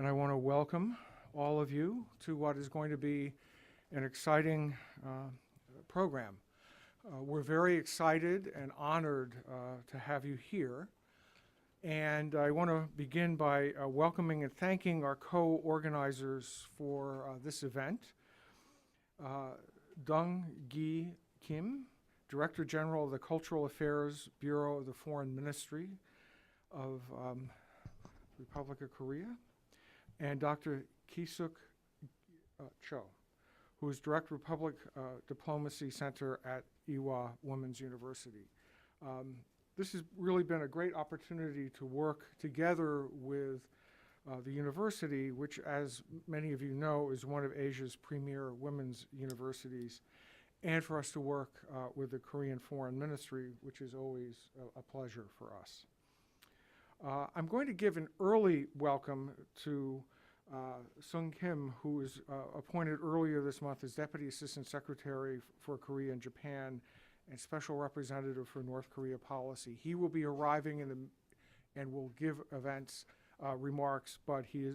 and I want to welcome all of you to what is going to be an exciting program. We're very excited and honored to have you here. And I want to begin by welcoming and thanking our co-organizers for this event. Dong Gi Kim, Director General of the Cultural Affairs Bureau of the Foreign Ministry of Republic of Korea, and Dr. Ki-suk Cho, who is Director of Public Diplomacy Center at Ewha Women's University. This has really been a great opportunity to work together with the university, which, as many of you know, is one of Asia's premier women's universities, and for us to work with the Korean Foreign Ministry, which is always a pleasure for us. I'm going to give an early welcome to Sung Kim, who was appointed earlier this month as Deputy Assistant Secretary for Korea and Japan and Special Representative for North Korea Policy. He will be arriving and will give events remarks, but he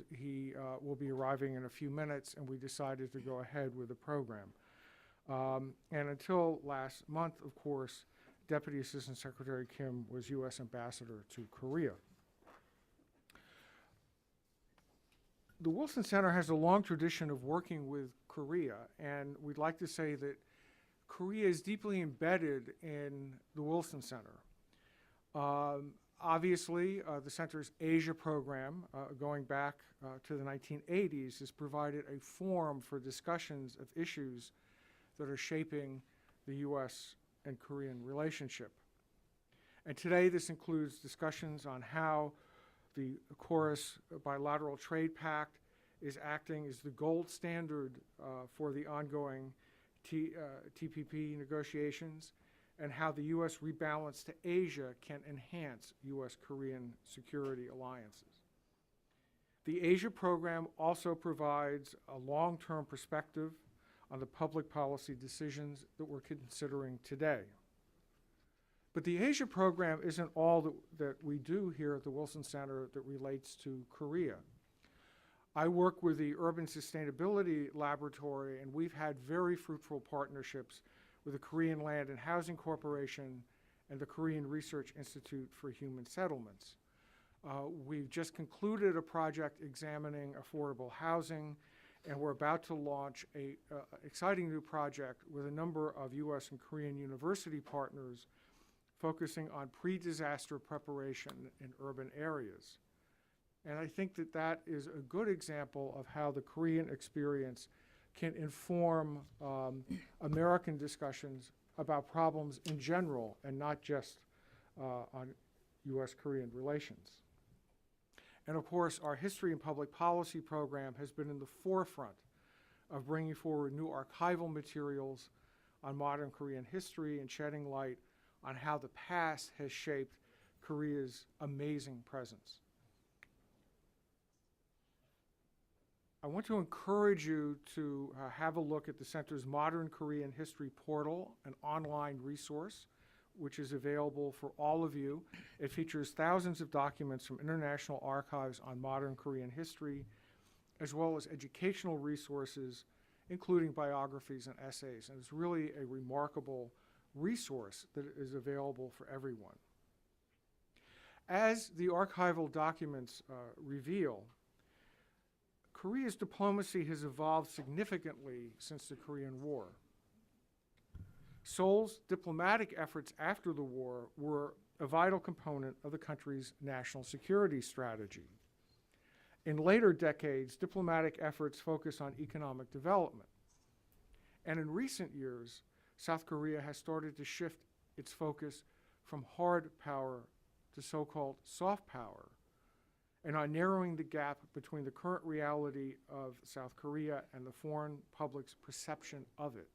will be arriving in a few minutes, and we decided to go ahead with the program. And until last month, of course, Deputy Assistant Secretary Kim was U.S. Ambassador to Korea. The Wilson Center has a long tradition of working with Korea, and we'd like to say that Korea is deeply embedded in the Wilson Center. Obviously, the center's Asia program, going back to the 1980s, has provided a forum for discussions of issues that are shaping the U.S. and Korean relationship. And today, this includes discussions on how the KORUS Bilateral Trade Pact is acting as the gold standard for the ongoing TPP negotiations, and how the U.S. rebalance to Asia can enhance U.S.-Korean security alliances. The Asia program also provides a long-term perspective on the public policy decisions that we're considering today. But the Asia program isn't all that we do here at the Wilson Center that relates to Korea. I work with the Urban Sustainability Laboratory, and we've had very fruitful partnerships with the Korean Land and Housing Corporation and the Korean Research Institute for Human Settlements. We've just concluded a project examining affordable housing, and we're about to launch an exciting new project with a number of U.S. and Korean university partners focusing on pre-disaster preparation in urban areas. And I think that that is a good example of how the Korean experience can inform American discussions about problems in general and not just on U.S.-Korean relations. And of course, our History and Public Policy program has been in the forefront of bringing forward new archival materials on modern Korean history and shedding light on how the past has shaped Korea's amazing presence. I want to encourage you to have a look at the Center's Modern Korean History Portal, an online resource, which is available for all of you. It features thousands of documents from international archives on modern Korean history, as well as educational resources, including biographies and essays. And it's really a remarkable resource that is available for everyone. As the archival documents reveal, Korea's diplomacy has evolved significantly since the Korean War. Seoul's diplomatic efforts after the war were a vital component of the country's national security strategy. In later decades, diplomatic efforts focused on economic development. And in recent years, South Korea has started to shift its focus from hard power to so-called soft power, and on narrowing the gap between the current reality of South Korea and the foreign public's perception of it.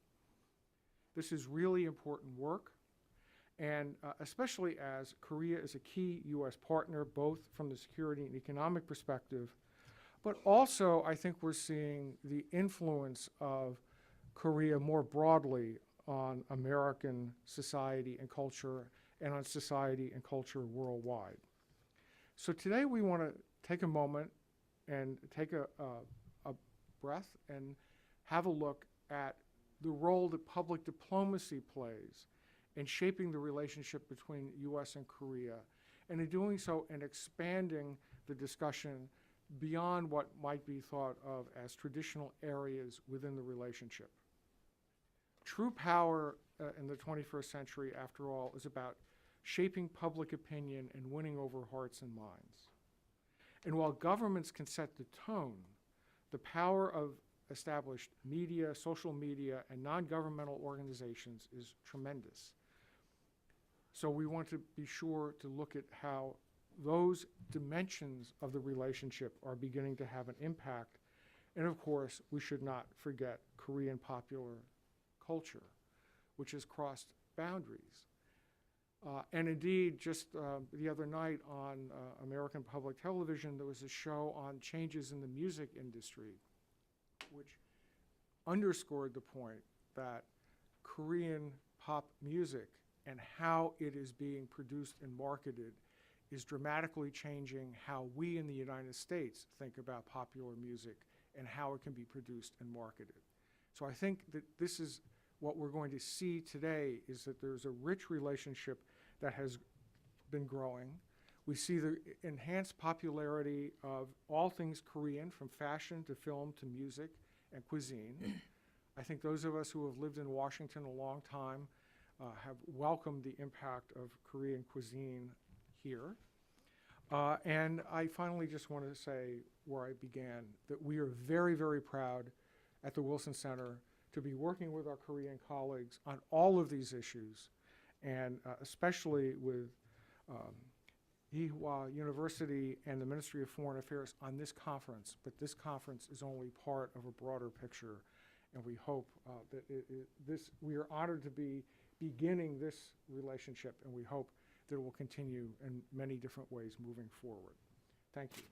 This is really important work, and especially as Korea is a key U.S. partner, both from the security and economic perspective, but also I think we're seeing the influence of Korea more broadly on American society and culture, and on society and culture worldwide. So today we want to take a moment and take a breath and have a look at the role that public diplomacy plays in shaping the relationship between U.S. and Korea, and in doing so and expanding the discussion beyond what might be thought of as traditional areas within the relationship. True power in the 21st century, after all, is about shaping public opinion and winning over hearts and minds. And while governments can set the tone, the power of established media, social media, and non-governmental organizations is tremendous. So we want to be sure to look at how those dimensions of the relationship are beginning to have an impact. And of course, we should not forget Korean popular culture, which has crossed boundaries. And indeed, just the other night on American Public Television, there was a show on changes in the music industry, which underscored the point that Korean pop music and how it is being produced and marketed is dramatically changing how we in the United States think about popular music and how it can be produced and marketed. So I think that this is what we're going to see today, is that there's a rich relationship that has been growing. We see the enhanced popularity of all things Korean, from fashion to film to music and cuisine. I think those of us who have lived in Washington a long time have welcomed the impact of Korean cuisine here. And I finally just want to say, where I began, that we are very, very proud at the Wilson Center to be working with our Korean colleagues on all of these issues, and especially with Ewha University and the Ministry of Foreign Affairs on this conference. But this conference is only part of a broader picture, and we hope that we are honored to be beginning this relationship, and we hope that it will continue in many different ways moving forward. Thank you.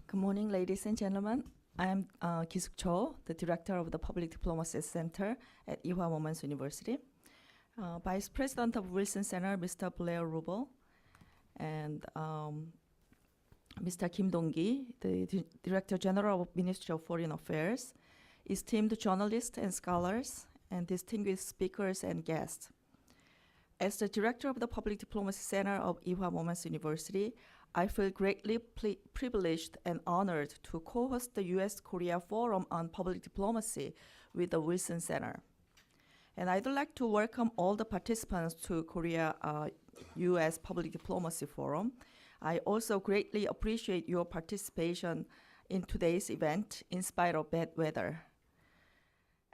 Good morning, ladies and gentlemen. I am Ki-suk Cho, the director of the Public Diplomacy Center at Ewha Womans University. Vice President of Wilson Center, Mr. Blair Rubel, and Mr. Kim Dong-gi, the Director General of Ministry of Foreign Affairs, esteemed journalists and scholars, and distinguished speakers and guests. As the director of the Public Diplomacy Center of Ewha Womans University, I feel greatly privileged and honored to co-host the U.S.-Korea Forum on Public Diplomacy with the Wilson Center. And I'd like to welcome all the participants to Korea-U.S. Public Diplomacy Forum. I also greatly appreciate your participation in today's event in spite of bad weather.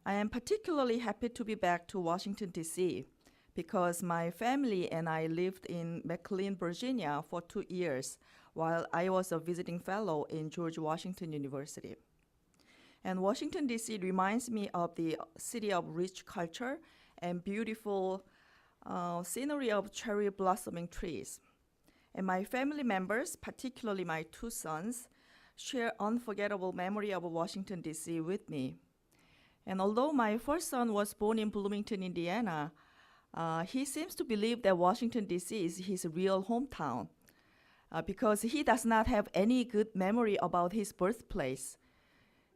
I am particularly happy to be back to Washington, D.C., because my family and I lived in McLean, Virginia for 2 years while I was a visiting fellow in George Washington University. And Washington, D.C. reminds me of the city of rich culture and beautiful scenery of cherry blossoming trees. And my family members, particularly my 2 sons, share unforgettable memory of Washington, D.C. with me. And although my first son was born in Bloomington, Indiana, he seems to believe that Washington, D.C. is his real hometown because he does not have any good memory about his birthplace.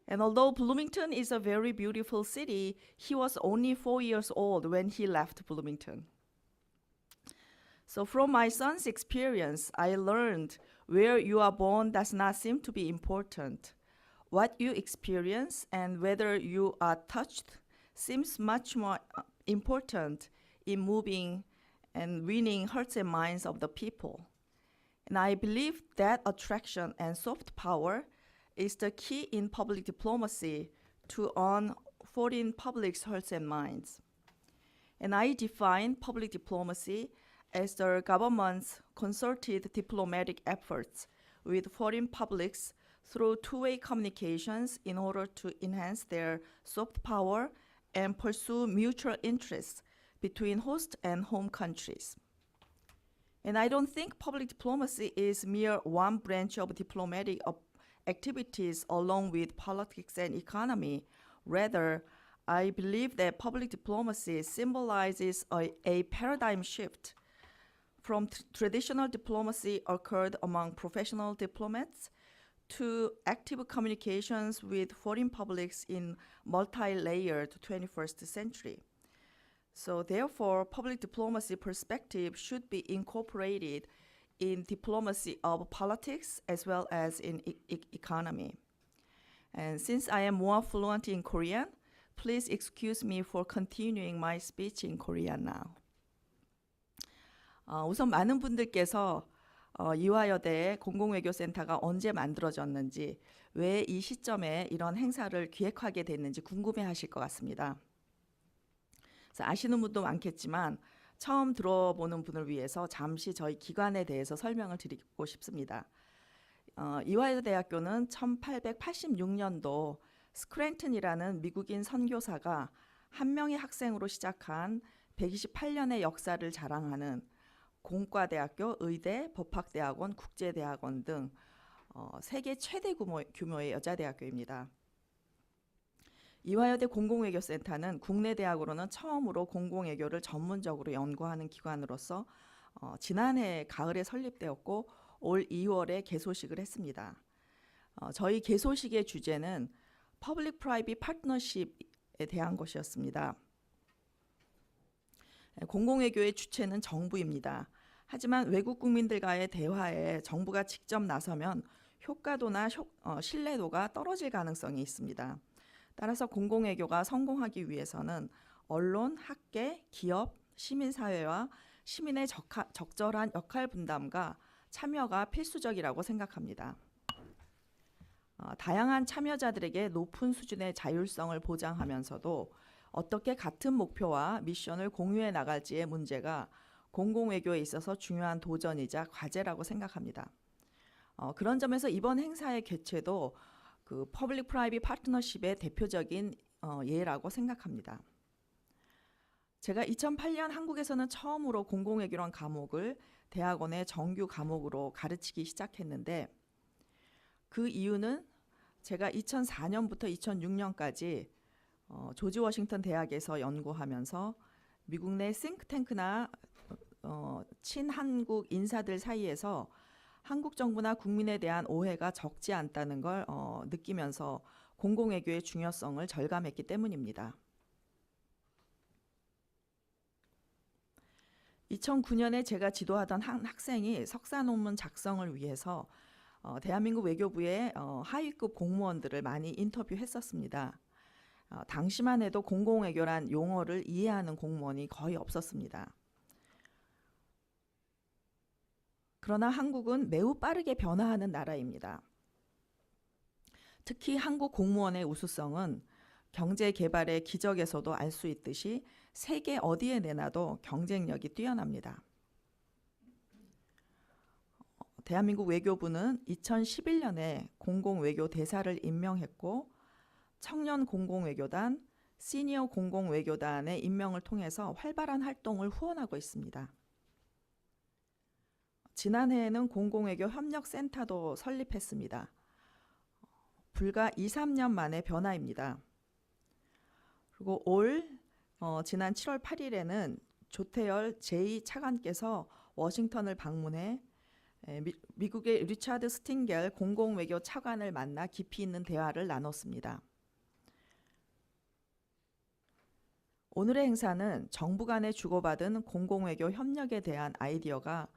And although Bloomington is a very beautiful city, he was only 4 years old when he left Bloomington. So from my son's experience, I learned where you are born does not seem to be important. What you experience and whether you are touched seems much more important in moving and winning hearts and minds of the people. And I believe that attraction and soft power is the key in public diplomacy to earn foreign public's hearts and minds. And I define public diplomacy as the government's concerted diplomatic efforts with foreign publics through two-way communications in order to enhance their soft power and pursue mutual interests between host and home countries. And I don't think public diplomacy is mere one branch of diplomatic activities along with politics and economy. Rather, I believe that public diplomacy symbolizes a paradigm shift from traditional diplomacy occurred among professional diplomats to active communications with foreign publics in multi-layered 21st century. So therefore, public diplomacy perspective should be incorporated in diplomacy of politics as well as in economy. And since I am more fluent in Korean, please excuse me for continuing my speech in Korean now. 우선 많은 분들께서 이화여대 공공외교센터가 언제 만들어졌는지, 왜 이 시점에 이런 행사를 기획하게 됐는지 궁금해하실 것 같습니다. 그래서 아시는 분도 많겠지만 처음 들어보는 분을 위해서 잠시 저희 기관에 대해서 설명을 드리고 싶습니다. 이화여대학교는 1886년도 스크랜튼이라는 미국인 선교사가 한 명의 학생으로 시작한 128년의 역사를 자랑하는 공과대학교, 의대, 법학대학원, 국제대학원 등 세계 최대 규모의 여자대학교입니다. 이화여대 공공외교센터는 국내 대학으로는 처음으로 공공외교를 전문적으로 연구하는 기관으로서 지난해 가을에 설립되었고 올 2월에 개소식을 했습니다. 저희 개소식의 주제는 Public-Private Partnership에 대한 것이었습니다. 공공외교의 주체는 정부입니다. 하지만 외국 국민들과의 대화에 정부가 직접 나서면 효과도나 신뢰도가 떨어질 가능성이 있습니다. 따라서 공공외교가 성공하기 위해서는 언론, 학계, 기업, 시민사회와 시민의 적절한 역할 분담과 참여가 필수적이라고 생각합니다. 다양한 참여자들에게 높은 수준의 자율성을 보장하면서도 어떻게 같은 목표와 미션을 공유해 나갈지의 문제가 공공외교에 있어서 중요한 도전이자 과제라고 생각합니다. 그런 점에서 이번 행사의 개최도 그 퍼블릭 프라이빗 파트너십의 대표적인 예라고 생각합니다. 제가 2008년 한국에서는 처음으로 공공외교란 과목을 대학원의 정규 과목으로 가르치기 시작했는데, 그 이유는 제가 2004년부터 2006년까지 조지 워싱턴 대학에서 연구하면서 미국 내 싱크탱크나 친한국 인사들 사이에서 한국 정부나 국민에 대한 오해가 적지 않다는 걸 느끼면서 공공외교의 중요성을 절감했기 때문입니다. 2009년에 제가 지도하던 한 학생이 석사 논문 작성을 위해서 대한민국 외교부의 하위급 공무원들을 많이 인터뷰했었습니다. 당시만 해도 공공외교란 용어를 이해하는 공무원이 거의 없었습니다. 그러나 한국은 매우 빠르게 변화하는 나라입니다. 특히 한국 공무원의 우수성은 경제 개발의 기적에서도 알 수 있듯이 세계 어디에 내놔도 경쟁력이 뛰어납니다. 대한민국 외교부는 2011년에 공공외교 대사를 임명했고 청년 공공외교단, 시니어 공공외교단의 임명을 통해서 활발한 활동을 후원하고 있습니다. 지난해에는 공공외교 협력센터도 설립했습니다. 불과 2, 3년 만의 변화입니다. 그리고 지난 7월 8일에는 조태열 제2차관께서 워싱턴을 방문해 미국의 리차드 스팅겔 공공외교 차관을 만나 깊이 있는 대화를 나눴습니다. 오늘의 행사는 정부 간에 주고받은 공공외교 협력에 대한 아이디어가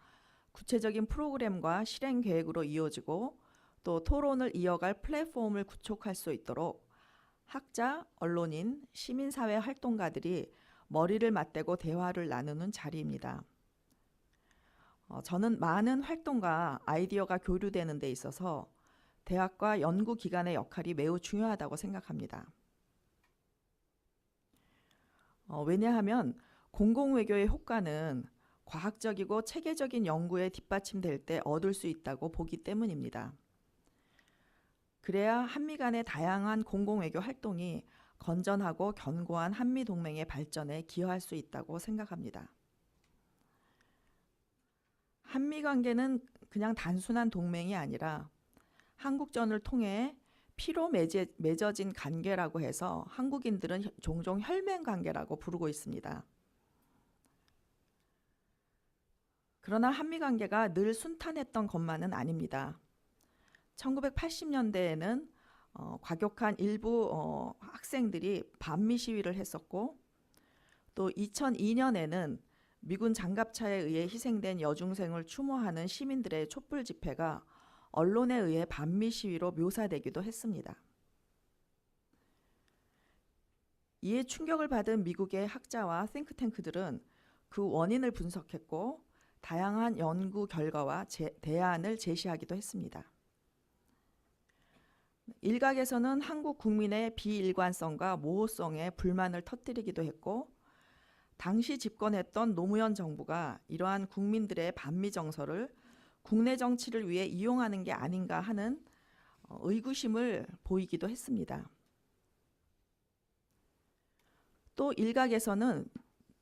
구체적인 프로그램과 실행 계획으로 이어지고 또 토론을 이어갈 플랫폼을 구축할 수 있도록 학자, 언론인, 시민사회 활동가들이 머리를 맞대고 대화를 나누는 자리입니다. 저는 많은 활동과 아이디어가 교류되는 데 있어서 대학과 연구기관의 역할이 매우 중요하다고 생각합니다. 왜냐하면 공공외교의 효과는 과학적이고 체계적인 연구에 뒷받침될 때 얻을 수 있다고 보기 때문입니다. 그래야 한미 간의 다양한 공공외교 활동이 건전하고 견고한 한미동맹의 발전에 기여할 수 있다고 생각합니다. 한미 관계는 그냥 단순한 동맹이 아니라 한국전을 통해 피로 맺어진 관계라고 해서 한국인들은 종종 혈맹 관계라고 부르고 있습니다. 그러나 한미 관계가 늘 순탄했던 것만은 아닙니다. 1980년대에는 과격한 일부 학생들이 반미 시위를 했었고, 또 2002년에는 미군 장갑차에 의해 희생된 여중생을 추모하는 시민들의 촛불 집회가 언론에 의해 반미 시위로 묘사되기도 했습니다. 이에 충격을 받은 미국의 학자와 싱크탱크들은 그 원인을 분석했고 다양한 연구 결과와 대안을 제시하기도 했습니다. 일각에서는 한국 국민의 비일관성과 모호성에 불만을 터뜨리기도 했고, 당시 집권했던 노무현 정부가 이러한 국민들의 반미 정서를 국내 정치를 위해 이용하는 게 아닌가 하는 의구심을 보이기도 했습니다. 또 일각에서는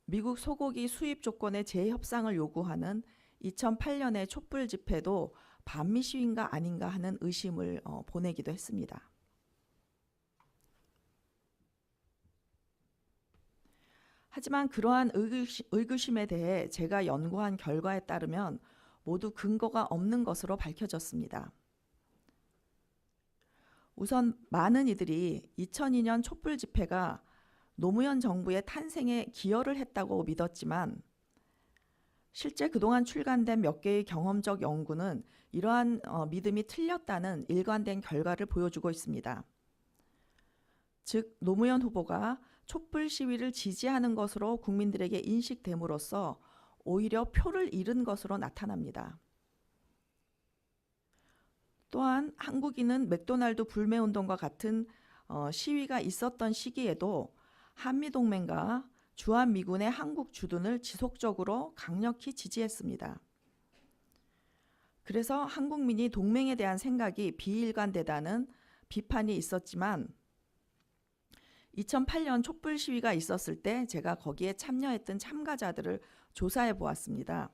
미국 소고기 수입 조건의 재협상을 요구하는 2008년의 촛불 집회도 반미 시위인가 아닌가 하는 의심을 보내기도 했습니다. 하지만 그러한 의구심에 대해 제가 연구한 결과에 따르면 모두 근거가 없는 것으로 밝혀졌습니다. 우선 많은 이들이 2002년 촛불 집회가 노무현 정부의 탄생에 기여를 했다고 믿었지만, 실제 그동안 출간된 몇 개의 경험적 연구는 이러한 믿음이 틀렸다는 일관된 결과를 보여주고 있습니다. 즉, 노무현 후보가 촛불 시위를 지지하는 것으로 국민들에게 인식됨으로써 오히려 표를 잃은 것으로 나타납니다. 또한 한국인은 맥도날드 불매운동과 같은 시위가 있었던 시기에도 한미동맹과 주한미군의 한국 주둔을 지속적으로 강력히 지지했습니다. 그래서 한국민이 동맹에 대한 생각이 비일관되다는 비판이 있었지만, 2008년 촛불 시위가 있었을 때 제가 거기에 참여했던 참가자들을 조사해 보았습니다.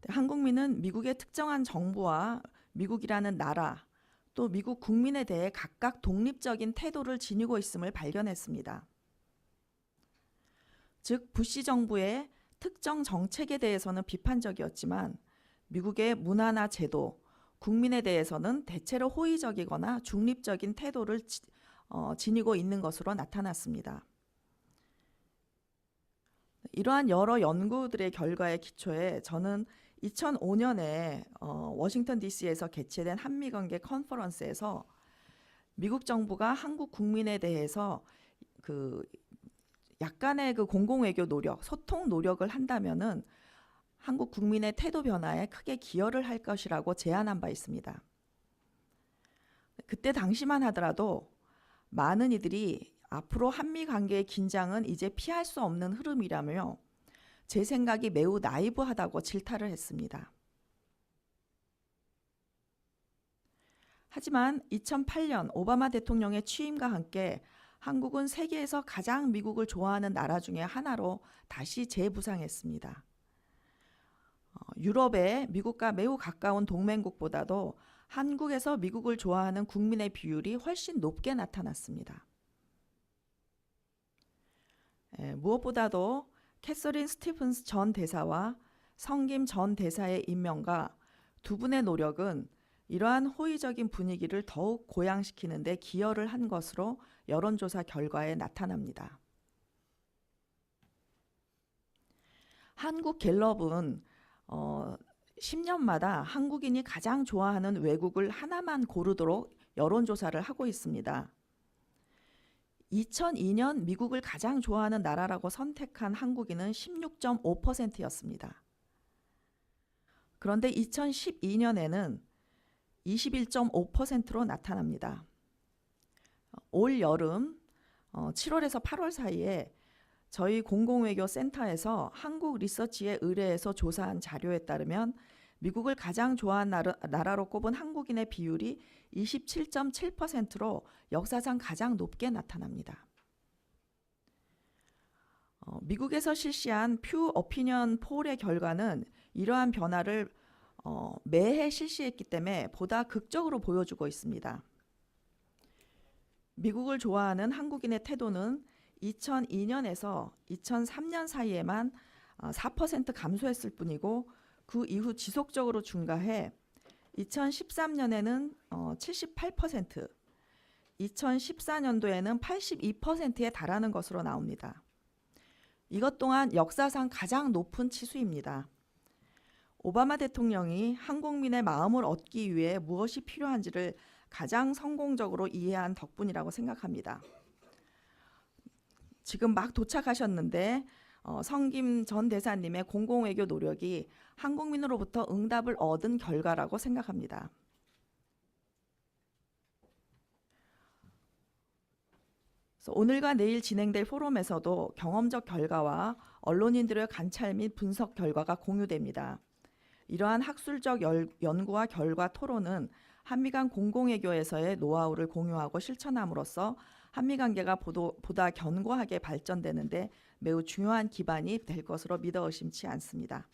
한국민은 미국의 특정한 정부와 미국이라는 나라, 또 미국 국민에 대해 각각 독립적인 태도를 지니고 있음을 발견했습니다. 즉, 부시 정부의 특정 정책에 대해서는 비판적이었지만 미국의 문화나 제도, 국민에 대해서는 대체로 호의적이거나 중립적인 태도를 지니고 있는 것으로 나타났습니다. 이러한 여러 연구들의 결과에 기초해 저는 2005년에 워싱턴 DC에서 개최된 한미관계 컨퍼런스에서 미국 정부가 한국 국민에 대해서 약간의 공공외교 노력, 소통 노력을 한다면은 한국 국민의 태도 변화에 크게 기여를 할 것이라고 제안한 바 있습니다. 그때 당시만 하더라도 많은 이들이 앞으로 한미 관계의 긴장은 이제 피할 수 없는 흐름이라며 제 생각이 매우 나이브하다고 질타를 했습니다. 하지만 2008년 오바마 대통령의 취임과 함께 한국은 세계에서 가장 미국을 좋아하는 나라 중에 하나로 다시 재부상했습니다. 유럽의 미국과 매우 가까운 동맹국보다도 한국에서 미국을 좋아하는 국민의 비율이 훨씬 높게 나타났습니다. 무엇보다도 캐서린 스티븐스 전 대사와 성김 전 대사의 임명과 두 분의 노력은 이러한 호의적인 분위기를 더욱 고양시키는 데 기여를 한 것으로 여론조사 결과에 나타납니다. 한국갤럽은 10년마다 한국인이 가장 좋아하는 외국을 하나만 고르도록 여론조사를 하고 있습니다. 2002년 미국을 가장 좋아하는 나라라고 선택한 한국인은 16.5%였습니다. 그런데 2012년에는 21.5%로 나타납니다. 올 여름 7월에서 8월 사이에 저희 공공외교센터에서 한국 리서치에 의뢰해서 조사한 자료에 따르면 미국을 가장 좋아하는 나라로 꼽은 한국인의 비율이 27.7%로 역사상 가장 높게 나타납니다. 미국에서 실시한 퓨 오피니언 폴의 결과는 이러한 변화를 매해 실시했기 때문에 보다 극적으로 보여주고 있습니다. 미국을 좋아하는 한국인의 태도는 2002년에서 2003년 사이에만 4% 감소했을 뿐이고 그 이후 지속적으로 증가해 2013년에는 78%, 2014년도에는 82%에 달하는 것으로 나옵니다. 이것 또한 역사상 가장 높은 치수입니다. 오바마 대통령이 한국민의 마음을 얻기 위해 무엇이 필요한지를 가장 성공적으로 이해한 덕분이라고 생각합니다. 지금 막 도착하셨는데 성김 전 대사님의 공공외교 노력이 한국민으로부터 응답을 얻은 결과라고 생각합니다. 오늘과 내일 진행될 포럼에서도 경험적 결과와 언론인들의 관찰 및 분석 결과가 공유됩니다. 이러한 학술적 연구와 결과 토론은 한미 간 공공외교에서의 노하우를 공유하고 실천함으로써 한미 관계가 보다 견고하게 발전되는데 매우 중요한 기반이 될 것으로 믿어 의심치 않습니다.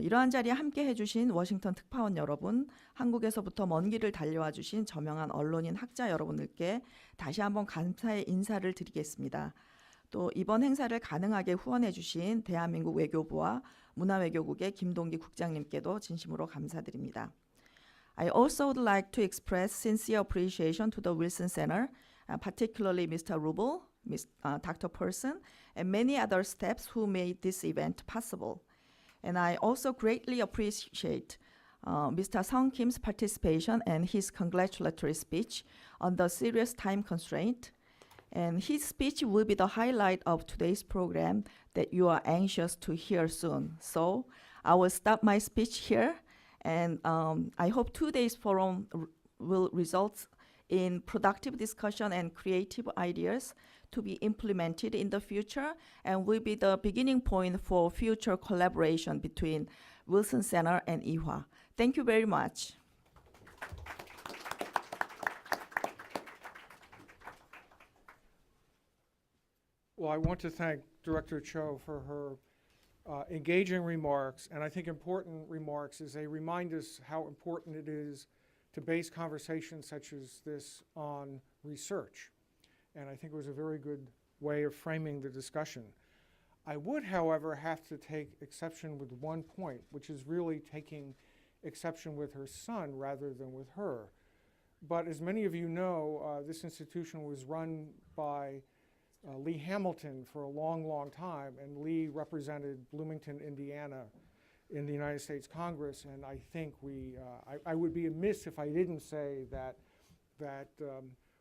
이러한 자리에 함께 해주신 워싱턴 특파원 여러분, 한국에서부터 먼 길을 달려와 주신 저명한 언론인 학자 여러분들께 다시 한번 감사의 인사를 드리겠습니다. 또 이번 행사를 가능하게 후원해 주신 대한민국 외교부와 문화외교국의 김동기 국장님께도 진심으로 감사드립니다. I also would like to express sincere appreciation to the Wilson Center, particularly Mr. Rubel, Dr. Person, and many other staffs who made this event possible. And I also greatly appreciate Mr. Sung Kim's participation and his congratulatory speech on the serious time constraint. And his speech will be the highlight of today's program that you are anxious to hear soon. So I will stop my speech here, and I hope today's forum will result in productive discussion and creative ideas to be implemented in the future, and will be the beginning point for future collaboration between Wilson Center and IHWA. Thank you very much. Well, I want to thank Director Cho for her engaging remarks, and I think important remarks as they remind us how important it is to base conversations such as this on research. And I think it was a very good way of framing the discussion. I would, however, have to take exception with one point, which is really taking exception with her son rather than with her. But as many of you know, this institution was run by Lee Hamilton for a long, long time, and Lee represented Bloomington, Indiana in the United States Congress, and I think I would be amiss if I didn't say that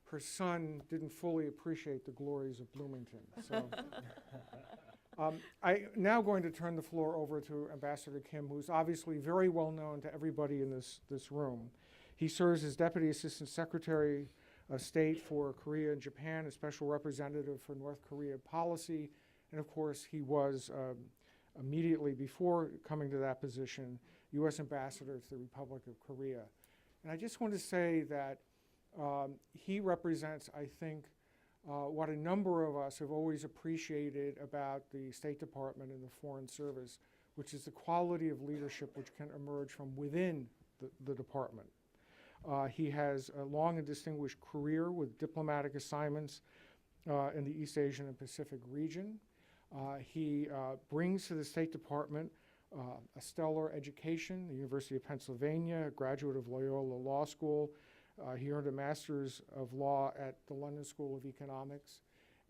her son didn't fully appreciate the glories of Bloomington. So I'm now going to turn the floor over to Ambassador Kim, who's obviously very well known to everybody in this room. He serves as Deputy Assistant Secretary of State for Korea and Japan, a Special Representative for North Korea Policy, and of course he was immediately before coming to that position, U.S. Ambassador to the Republic of Korea. And I just want to say that he represents, I think, what a number of us have always appreciated about the State Department and the Foreign Service, which is the quality of leadership which can emerge from within the department. He has a long and distinguished career with diplomatic assignments in the East Asian and Pacific region. He brings to the State Department a stellar education, the University of Pennsylvania, a graduate of Loyola Law School. He earned a Master's of Law at the London School of Economics.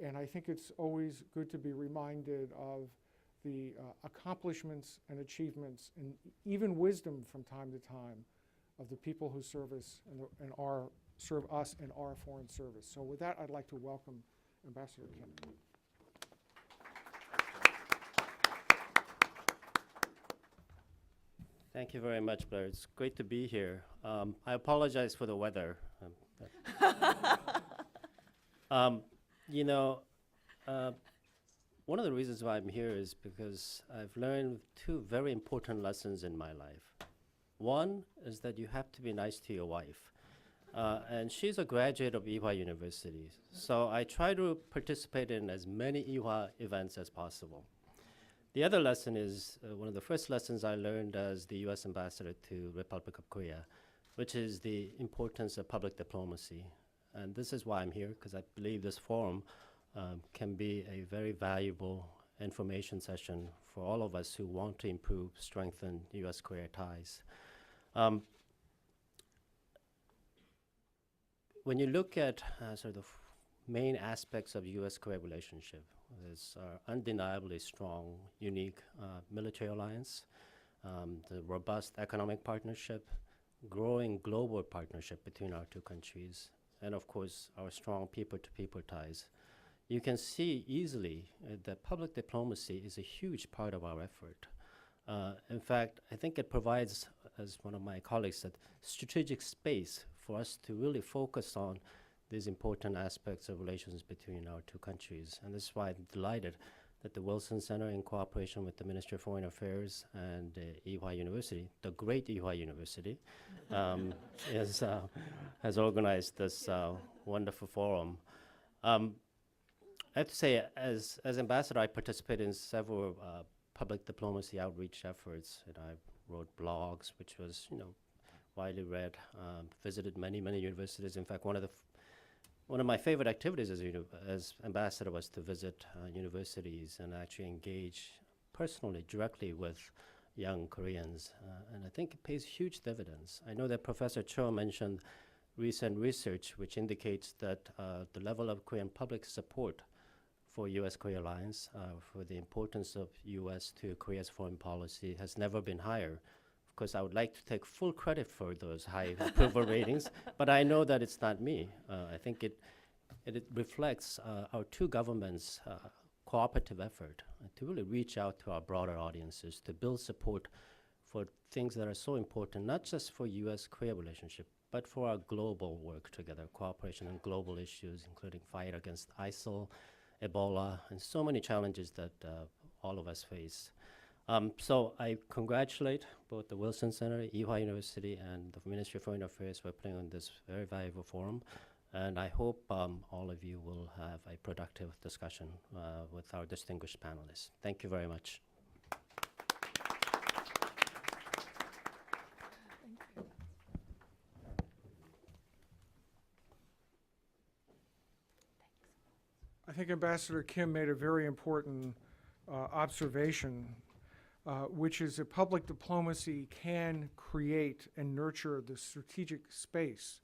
And I think it's always good to be reminded of the accomplishments and achievements and even wisdom from time to time of the people who serve us serve us in our foreign service. So with that, I'd like to welcome Ambassador Kim. Thank you very much, Blair. It's great to be here. I apologize for the weather. You know, one of the reasons why I'm here is because I've learned two very important lessons in my life. One is that you have to be nice to your wife. And she's a graduate of Ewha University. So I try to participate in as many Ewha events as possible. The other lesson is one of the first lessons I learned as the U.S. ambassador to Republic of Korea, which is the importance of public diplomacy. And this is why I'm here, because I believe this forum can be a very valuable information session for all of us who want to improve, strengthen U.S.-Korea ties. When you look at sort of main aspects of U.S.-Korea relationship, there's undeniably strong, unique military alliance, the robust economic partnership, growing global partnership between our two countries, and of course, our strong people-to-people ties. You can see easily that public diplomacy is a huge part of our effort. In fact, I think it provides, as one of my colleagues said, strategic space for us to really focus on these important aspects of relations between our two countries. And this is why I'm delighted that the Wilson Center, in cooperation with the Ministry of Foreign Affairs and Ewha University, the great Ewha University, has organized this wonderful forum. I have to say, as ambassador, I participated in several public diplomacy outreach efforts, and I wrote blogs, which was, widely read. Visited many universities. In fact, one of my favorite activities as ambassador was to visit universities and actually engage personally, directly with young Koreans, and I think it pays huge dividends. I know that Professor Cho mentioned recent research which indicates that the level of Korean public support for U.S.-Korea alliance, for the importance of U.S. to Korea's foreign policy has never been higher. Of course, I would like to take full credit for those high approval ratings, but I know that it's not me. I think it reflects our two governments' cooperative effort to really reach out to our broader audiences, to build support for things that are so important, not just for U.S.-Korea relationship, but for our global work together, cooperation on global issues, including fight against ISIL, Ebola, and so many challenges that all of us face. So I congratulate both the Wilson Center, Ewha University, and the Ministry of Foreign Affairs for putting on this very valuable forum. And I hope all of you will have a productive discussion with our distinguished panelists. Thank you very much. I think Ambassador Kim made a very important observation, which is that public diplomacy can create and nurture the strategic space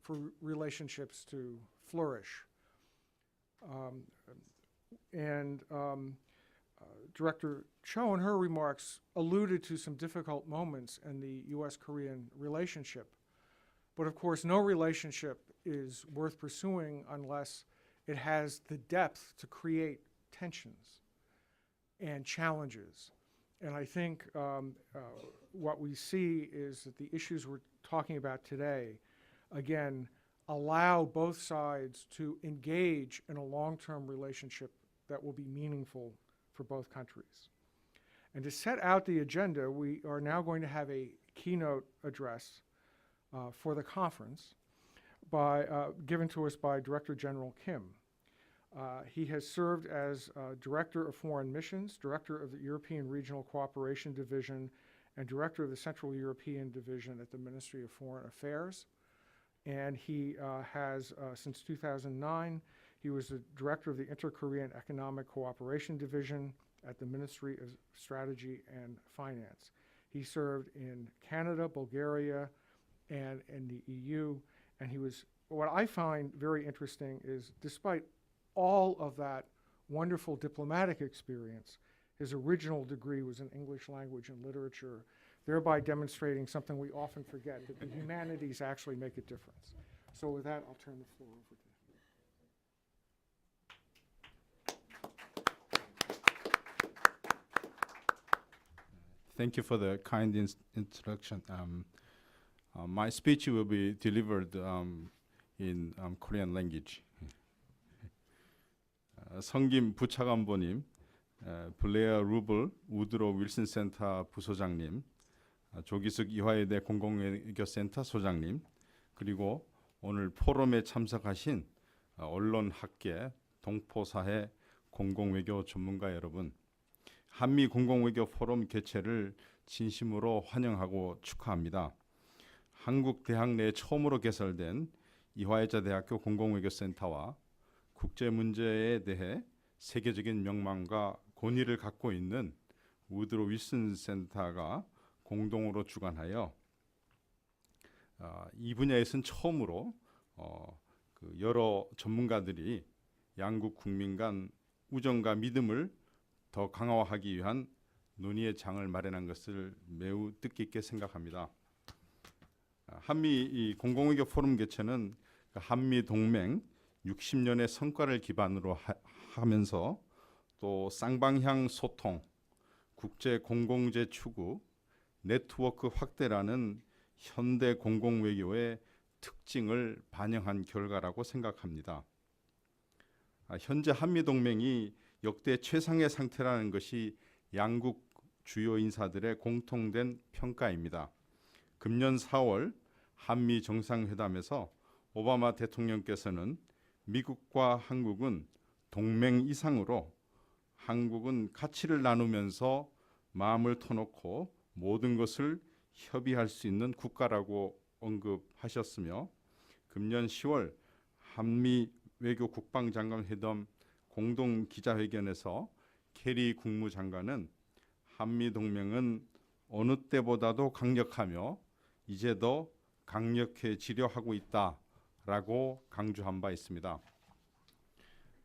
for relationships to flourish. Director Cho, in her remarks, alluded to some difficult moments in the U.S.-Korean relationship. But of course, no relationship is worth pursuing unless it has the depth to create tensions and challenges. And I think what we see is that the issues we're talking about today, again, allow both sides to engage in a long-term relationship that will be meaningful for both countries. And to set out the agenda, we are now going to have a keynote address for the conference given to us by Director General Kim. He has served as Director of Foreign Missions, Director of the European Regional Cooperation Division, and Director of the Central European Division at the Ministry of Foreign Affairs. And he has, since 2009, he was the Director of the Inter-Korean Economic Cooperation Division at the Ministry of Strategy and Finance. He served in Canada, Bulgaria, and in the EU. And he was, what I find very interesting is, despite all of that wonderful diplomatic experience, his original degree was in English language and literature, thereby demonstrating something we often forget, that the humanities actually make a difference. So with that, I'll turn the floor over to him. Thank you for the kind introduction. My speech will be delivered in Korean language. 성김 부차관보님, 블레어 루블 우드로 윌슨 센터 부소장님, 조기숙 이화여대 공공외교센터 소장님, 그리고 오늘 포럼에 참석하신 언론학계, 동포사회, 공공외교 전문가 여러분, 한미 공공외교 포럼 개최를 진심으로 환영하고 축하합니다. 한국 대학 내 처음으로 개설된 이화여자대학교 공공외교센터와 국제 문제에 대해 세계적인 명망과 권위를 갖고 있는 우드로 윌슨 센터가 공동으로 주관하여 이 분야에서는 처음으로 그 여러 전문가들이 양국 국민 간 우정과 믿음을 더 강화하기 위한 논의의 장을 마련한 것을 매우 뜻깊게 생각합니다. 한미 이 공공외교 포럼 개최는 한미 동맹 60년의 성과를 기반으로 하면서 또 쌍방향 소통, 국제 공공재 추구, 네트워크 확대라는 현대 공공외교의 특징을 반영한 결과라고 생각합니다. 현재 한미동맹이 역대 최상의 상태라는 것이 양국 주요 인사들의 공통된 평가입니다. 금년 4월 한미 정상회담에서 오바마 대통령께서는 미국과 한국은 동맹 이상으로 한국은 가치를 나누면서 마음을 터놓고 모든 것을 협의할 수 있는 국가라고 언급하셨으며 금년 10월 한미 외교 국방장관 회담 공동 기자회견에서 케리 국무장관은 한미 동맹은 어느 때보다도 강력하며 이제 더 강력해지려 하고 있다라고 강조한 바 있습니다.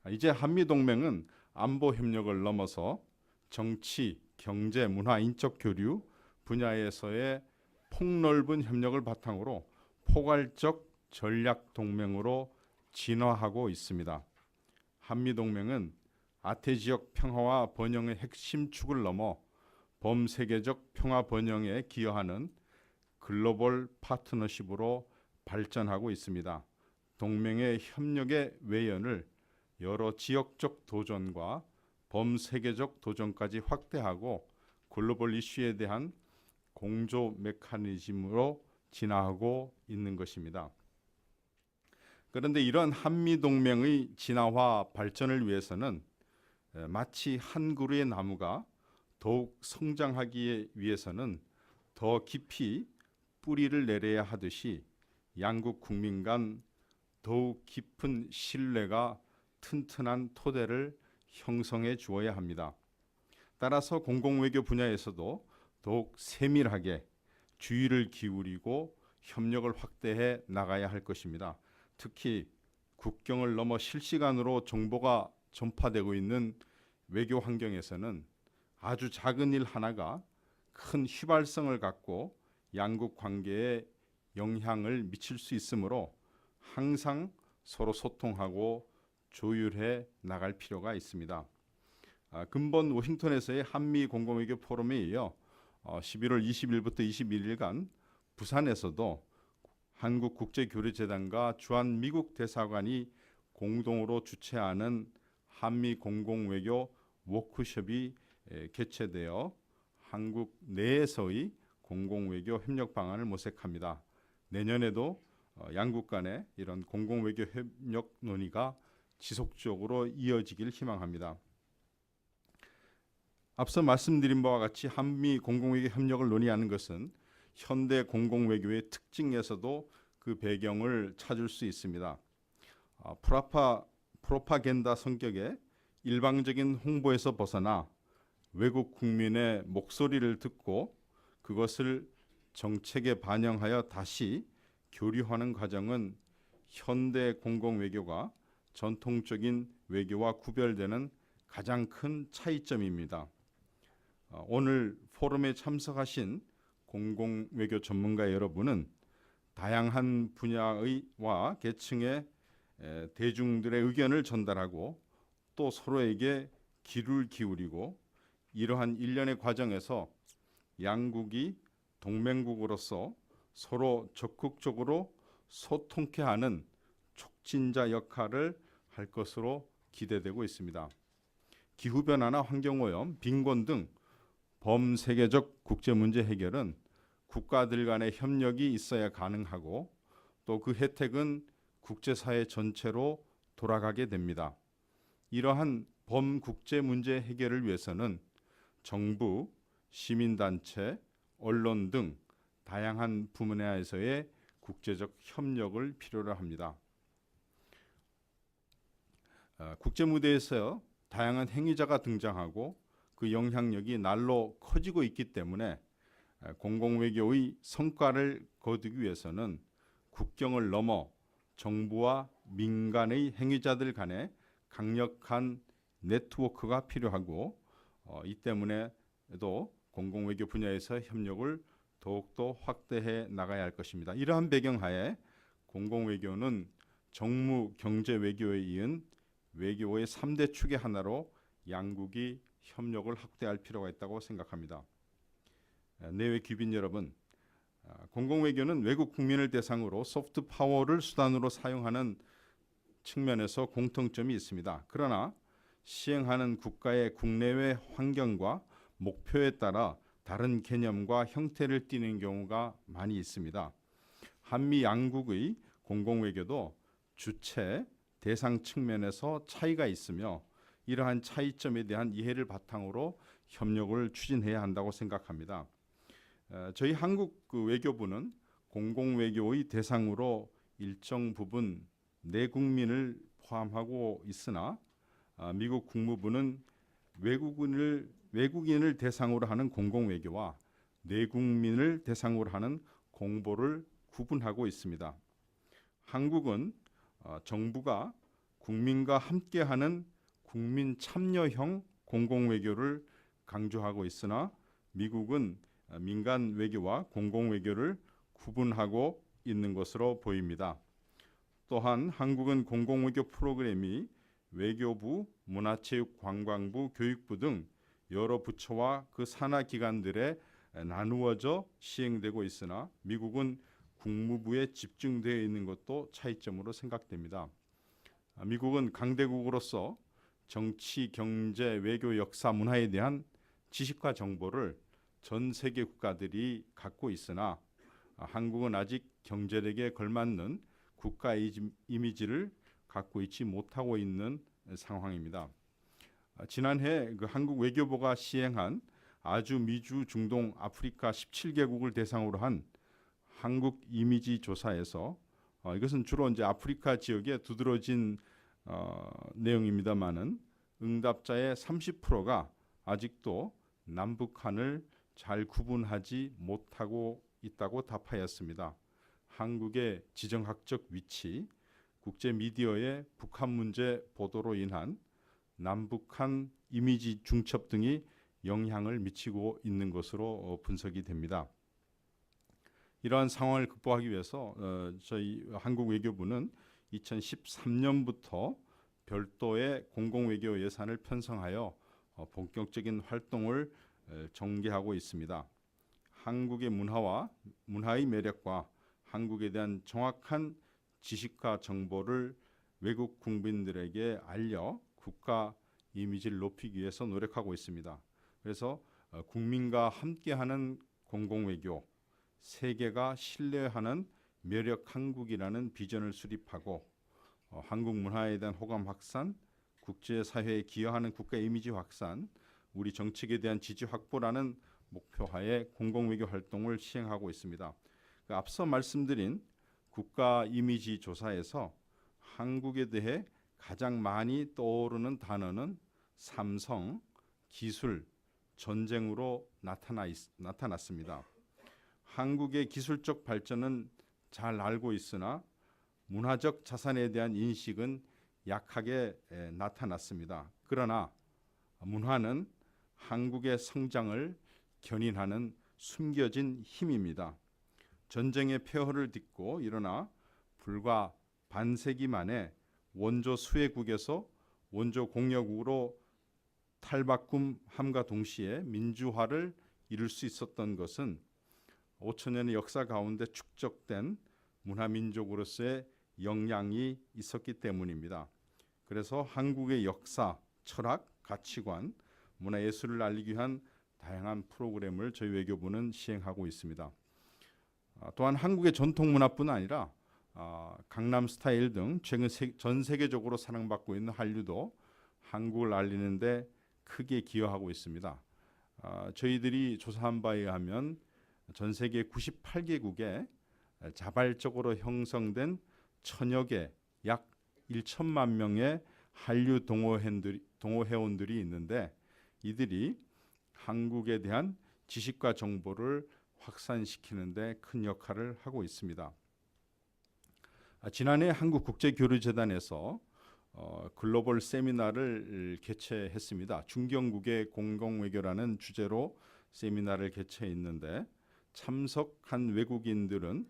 이제 한미 동맹은 안보 협력을 넘어서 정치, 경제, 문화, 인적 교류 분야에서의 폭넓은 협력을 바탕으로 포괄적 전략 동맹으로 진화하고 있습니다. 한미 동맹은 아태 지역 평화와 번영의 핵심 축을 넘어 범세계적 평화 번영에 기여하는 글로벌 파트너십으로 발전하고 있습니다. 동맹의 협력의 외연을 여러 지역적 도전과 범세계적 도전까지 확대하고 글로벌 이슈에 대한 공조 메커니즘으로 진화하고 있는 것입니다. 그런데 이런 한미 동맹의 진화와 발전을 위해서는 마치 한 그루의 나무가 더욱 성장하기 위해서는 더 깊이 뿌리를 내려야 하듯이 양국 국민 간 더욱 깊은 신뢰가 튼튼한 토대를 형성해 주어야 합니다. 따라서 공공외교 분야에서도 더욱 세밀하게 주의를 기울이고 협력을 확대해 나가야 할 것입니다. 특히 국경을 넘어 실시간으로 정보가 전파되고 있는 외교 환경에서는 아주 작은 일 하나가 큰 휘발성을 갖고 양국 관계에 영향을 미칠 수 있으므로 항상 서로 소통하고 조율해 나갈 필요가 있습니다. 근본 워싱턴에서의 한미 공공외교 포럼에 이어 11월 20일부터 21일간 부산에서도 한국국제교류재단과 주한 미국 대사관이 공동으로 주최하는 한미 공공외교 워크숍이 개최되어 한국 내에서의 공공외교 협력 방안을 모색합니다. 내년에도 양국 간의 이런 공공외교 협력 논의가 지속적으로 이어지길 희망합니다. 앞서 말씀드린 바와 같이 한미 공공외교 협력을 논의하는 것은 현대 공공외교의 특징에서도 그 배경을 찾을 수 있습니다. 프로파간다 성격의 일방적인 홍보에서 벗어나 외국 국민의 목소리를 듣고 그것을 정책에 반영하여 다시 교류하는 과정은 현대 공공외교가 전통적인 외교와 구별되는 가장 큰 차이점입니다. 오늘 포럼에 참석하신 공공외교 전문가 여러분은 다양한 분야와 계층의 대중들의 의견을 전달하고 또 서로에게 귀를 기울이고 이러한 일련의 과정에서 양국이 동맹국으로서 서로 적극적으로 소통케 하는 촉진자 역할을 할 것으로 기대되고 있습니다. 기후변화나 환경오염, 빈곤 등 범세계적 국제문제 해결은 국가들 간의 협력이 있어야 가능하고 또 그 혜택은 국제사회 전체로 돌아가게 됩니다. 이러한 범국제 문제 해결을 위해서는 정부, 시민단체, 언론 등 다양한 분야에서의 국제적 협력을 필요로 합니다. 국제 무대에서 다양한 행위자가 등장하고 그 영향력이 날로 커지고 있기 때문에 공공외교의 성과를 거두기 위해서는 국경을 넘어 정부와 민간의 행위자들 간의 강력한 네트워크가 필요하고 이 때문에도 공공외교 분야에서 협력을 더욱더 확대해 나가야 할 것입니다. 이러한 배경하에 공공외교는 정무 경제외교에 이은 외교의 3대 축의 하나로 양국이 협력을 확대할 필요가 있다고 생각합니다. 내외 귀빈 여러분, 공공외교는 외국 국민을 대상으로 소프트 파워를 수단으로 사용하는 측면에서 공통점이 있습니다. 그러나 시행하는 국가의 국내외 환경과 목표에 따라 다른 개념과 형태를 띠는 경우가 많이 있습니다. 한미 양국의 공공외교도 주체, 대상 측면에서 차이가 있으며 이러한 차이점에 대한 이해를 바탕으로 협력을 추진해야 한다고 생각합니다. 저희 한국 외교부는 공공외교의 대상으로 일정 부분 내국민을 포함하고 있으나 미국 국무부는 외국인을 대상으로 하는 공공외교와 내국민을 대상으로 하는 공보를 구분하고 있습니다. 한국은 정부가 국민과 함께하는 국민 참여형 공공외교를 강조하고 있으나 미국은 민간 외교와 공공외교를 구분하고 있는 것으로 보입니다. 또한 한국은 공공외교 프로그램이 외교부, 문화체육관광부, 교육부 등 여러 부처와 그 산하 기관들에 나누어져 시행되고 있으나 미국은 국무부에 집중되어 있는 것도 차이점으로 생각됩니다. 미국은 강대국으로서 정치, 경제, 외교, 역사, 문화에 대한 지식과 정보를 전 세계 국가들이 갖고 있으나 한국은 아직 경제력에 걸맞는 국가 이미지를 갖고 있지 못하고 있는 상황입니다. 지난해 그 한국 외교부가 시행한 아주, 미주, 중동, 아프리카 17개국을 대상으로 한 한국 이미지 조사에서 이것은 주로 이제 아프리카 지역에 두드러진 내용입니다만은 응답자의 30%가 아직도 남북한을 잘 구분하지 못하고 있다고 답하였습니다. 한국의 지정학적 위치, 국제 미디어의 북한 문제 보도로 인한 남북한 이미지 중첩 등이 영향을 미치고 있는 것으로 분석이 됩니다. 이러한 상황을 극복하기 위해서 저희 한국 외교부는 2013년부터 별도의 공공외교 예산을 편성하여 본격적인 활동을 전개하고 있습니다. 한국의 문화와 문화의 매력과 한국에 대한 정확한 지식과 정보를 외국 국민들에게 알려 국가 이미지를 높이기 위해서 노력하고 있습니다. 그래서 국민과 함께하는 공공외교, 세계가 신뢰하는 매력 한국이라는 비전을 수립하고 한국 문화에 대한 호감 확산, 국제사회에 기여하는 국가 이미지 확산, 우리 정책에 대한 지지 확보라는 목표하에 공공외교 활동을 시행하고 있습니다. 앞서 말씀드린 국가 이미지 조사에서 한국에 대해 가장 많이 떠오르는 단어는 삼성, 기술, 전쟁으로 나타났습니다. 한국의 기술적 발전은 잘 알고 있으나 문화적 자산에 대한 인식은 약하게 나타났습니다. 그러나 문화는 한국의 성장을 견인하는 숨겨진 힘입니다. 전쟁의 폐허를 딛고 일어나 불과 반세기 만에 원조 수혜국에서 원조 공여국으로 탈바꿈함과 동시에 민주화를 이룰 수 있었던 것은 5천년의 역사 가운데 축적된 문화민족으로서의 역량이 있었기 때문입니다. 그래서 한국의 역사, 철학, 가치관, 문화예술을 알리기 위한 다양한 프로그램을 저희 외교부는 시행하고 있습니다. 또한 한국의 전통 문화뿐 아니라 강남 스타일 등 최근 전 세계적으로 사랑받고 있는 한류도 한국을 알리는 데 크게 기여하고 있습니다. 저희들이 조사한 바에 의하면 전 세계 98개국에 자발적으로 형성된 천여 개, 약 1천만 명의 한류 동호회원들이 있는데 이들이 한국에 대한 지식과 정보를 확산시키는 데 큰 역할을 하고 있습니다. 지난해 한국국제교류재단에서 글로벌 세미나를 개최했습니다. 중견국의 공공외교라는 주제로 세미나를 개최했는데 참석한 외국인들은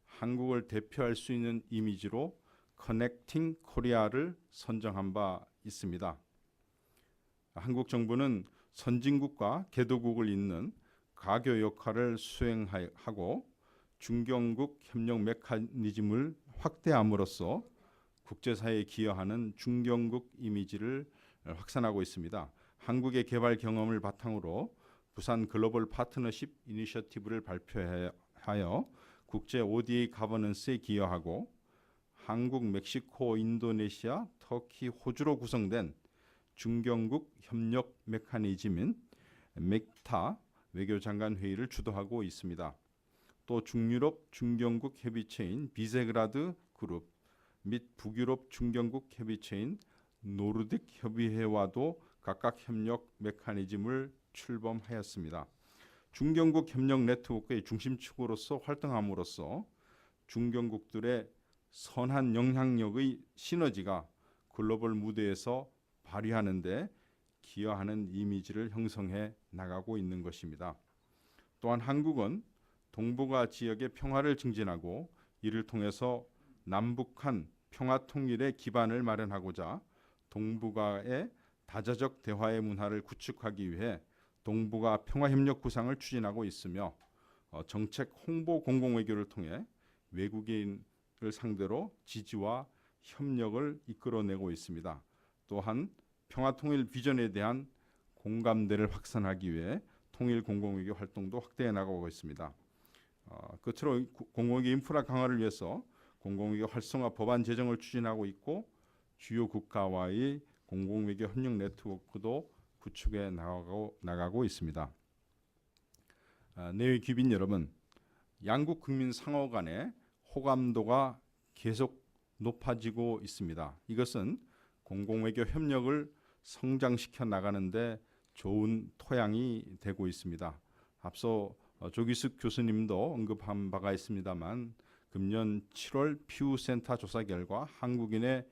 한국을 대표할 수 있는 이미지로 커넥팅 코리아를 선정한 바 있습니다. 한국 정부는 선진국과 개도국을 잇는 가교 역할을 수행하고 중견국 협력 메커니즘을 확대함으로써 국제사회에 기여하는 중견국 이미지를 확산하고 있습니다. 한국의 개발 경험을 바탕으로 부산 글로벌 파트너십 이니셔티브를 발표하여 국제 ODA 가버넌스에 기여하고 한국, 멕시코, 인도네시아, 터키, 호주로 구성된 중견국 협력 메커니즘인 멕타 외교장관 회의를 주도하고 있습니다. 또 중유럽 중견국 협의체인 비세그라드 그룹 및 북유럽 중견국 협의체인 노르딕 협의회와도 각각 협력 메커니즘을 출범하였습니다. 중견국 협력 네트워크의 중심축으로서 활동함으로써 중견국들의 선한 영향력의 시너지가 글로벌 무대에서 발휘하는 데 기여하는 이미지를 형성해 나가고 있는 것입니다. 또한 한국은 동북아 지역의 평화를 증진하고 이를 통해서 남북한 평화 통일의 기반을 마련하고자 동북아의 다자적 대화의 문화를 구축하기 위해 동북아 평화협력 구상을 추진하고 있으며 정책 홍보 공공외교를 통해 외국인을 상대로 지지와 협력을 이끌어내고 있습니다. 또한 평화통일 비전에 대한 공감대를 확산하기 위해 통일 공공외교 활동도 확대해 나가고 있습니다. 끝으로 공공외교 인프라 강화를 위해서 공공외교 활성화 법안 제정을 추진하고 있고 주요 국가와의 공공외교 협력 네트워크도 구축해 나가고 있습니다. 내외 귀빈 여러분, 양국 국민 상호 간의 호감도가 계속 높아지고 있습니다. 이것은 공공외교 협력을 성장시켜 나가는데 좋은 토양이 되고 있습니다. 앞서 조기숙 교수님도 언급한 바가 있습니다만 금년 7월 피우 센터 조사 결과 한국인의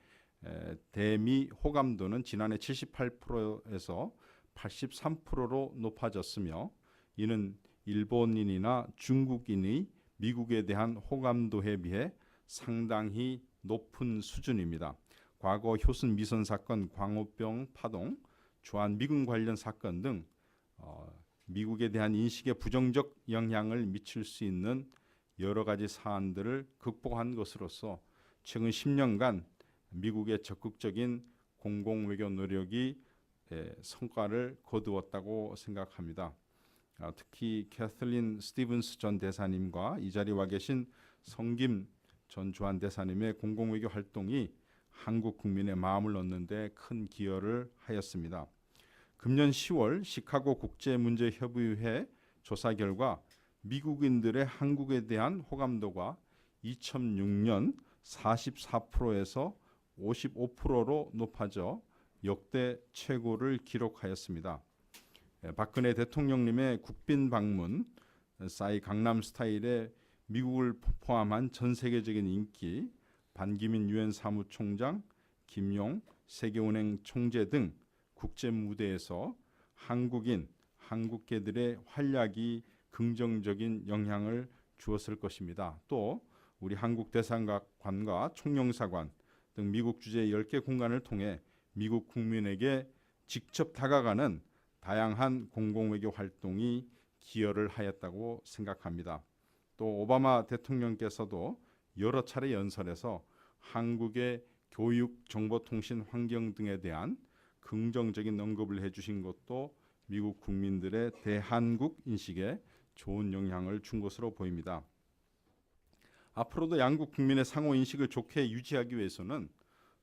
대미 호감도는 지난해 78%에서 83%로 높아졌으며 이는 일본인이나 중국인의 미국에 대한 호감도에 비해 상당히 높은 수준입니다. 과거 효순 미선 사건, 광우병 파동, 주한 미군 관련 사건 등 미국에 대한 인식에 부정적 영향을 미칠 수 있는 여러 가지 사안들을 극복한 것으로서 최근 10년간 미국의 적극적인 공공외교 노력이 성과를 거두었다고 생각합니다. 특히 캐슬린 스티븐스 전 대사님과 이 자리에 와 계신 성김 전 주한 대사님의 공공외교 활동이 한국 국민의 마음을 얻는 데 큰 기여를 하였습니다. 금년 10월 시카고 국제문제협의회 조사 결과 미국인들의 한국에 대한 호감도가 2006년 44%에서 55%로 높아져 역대 최고를 기록하였습니다. 박근혜 대통령님의 국빈 방문, 싸이 강남 스타일의 미국을 포함한 전 세계적인 인기, 반기민 유엔 사무총장, 김용 세계은행 총재 등 국제 무대에서 한국인, 한국계들의 활약이 긍정적인 영향을 주었을 것입니다. 또 우리 한국 대사관과 총영사관 등 미국 주재 10개 공간을 통해 미국 국민에게 직접 다가가는 다양한 공공외교 활동이 기여를 하였다고 생각합니다. 또 오바마 대통령께서도 여러 차례 연설에서 한국의 교육, 정보통신 환경 등에 대한 긍정적인 언급을 해주신 것도 미국 국민들의 대한국 인식에 좋은 영향을 준 것으로 보입니다. 앞으로도 양국 국민의 상호 인식을 좋게 유지하기 위해서는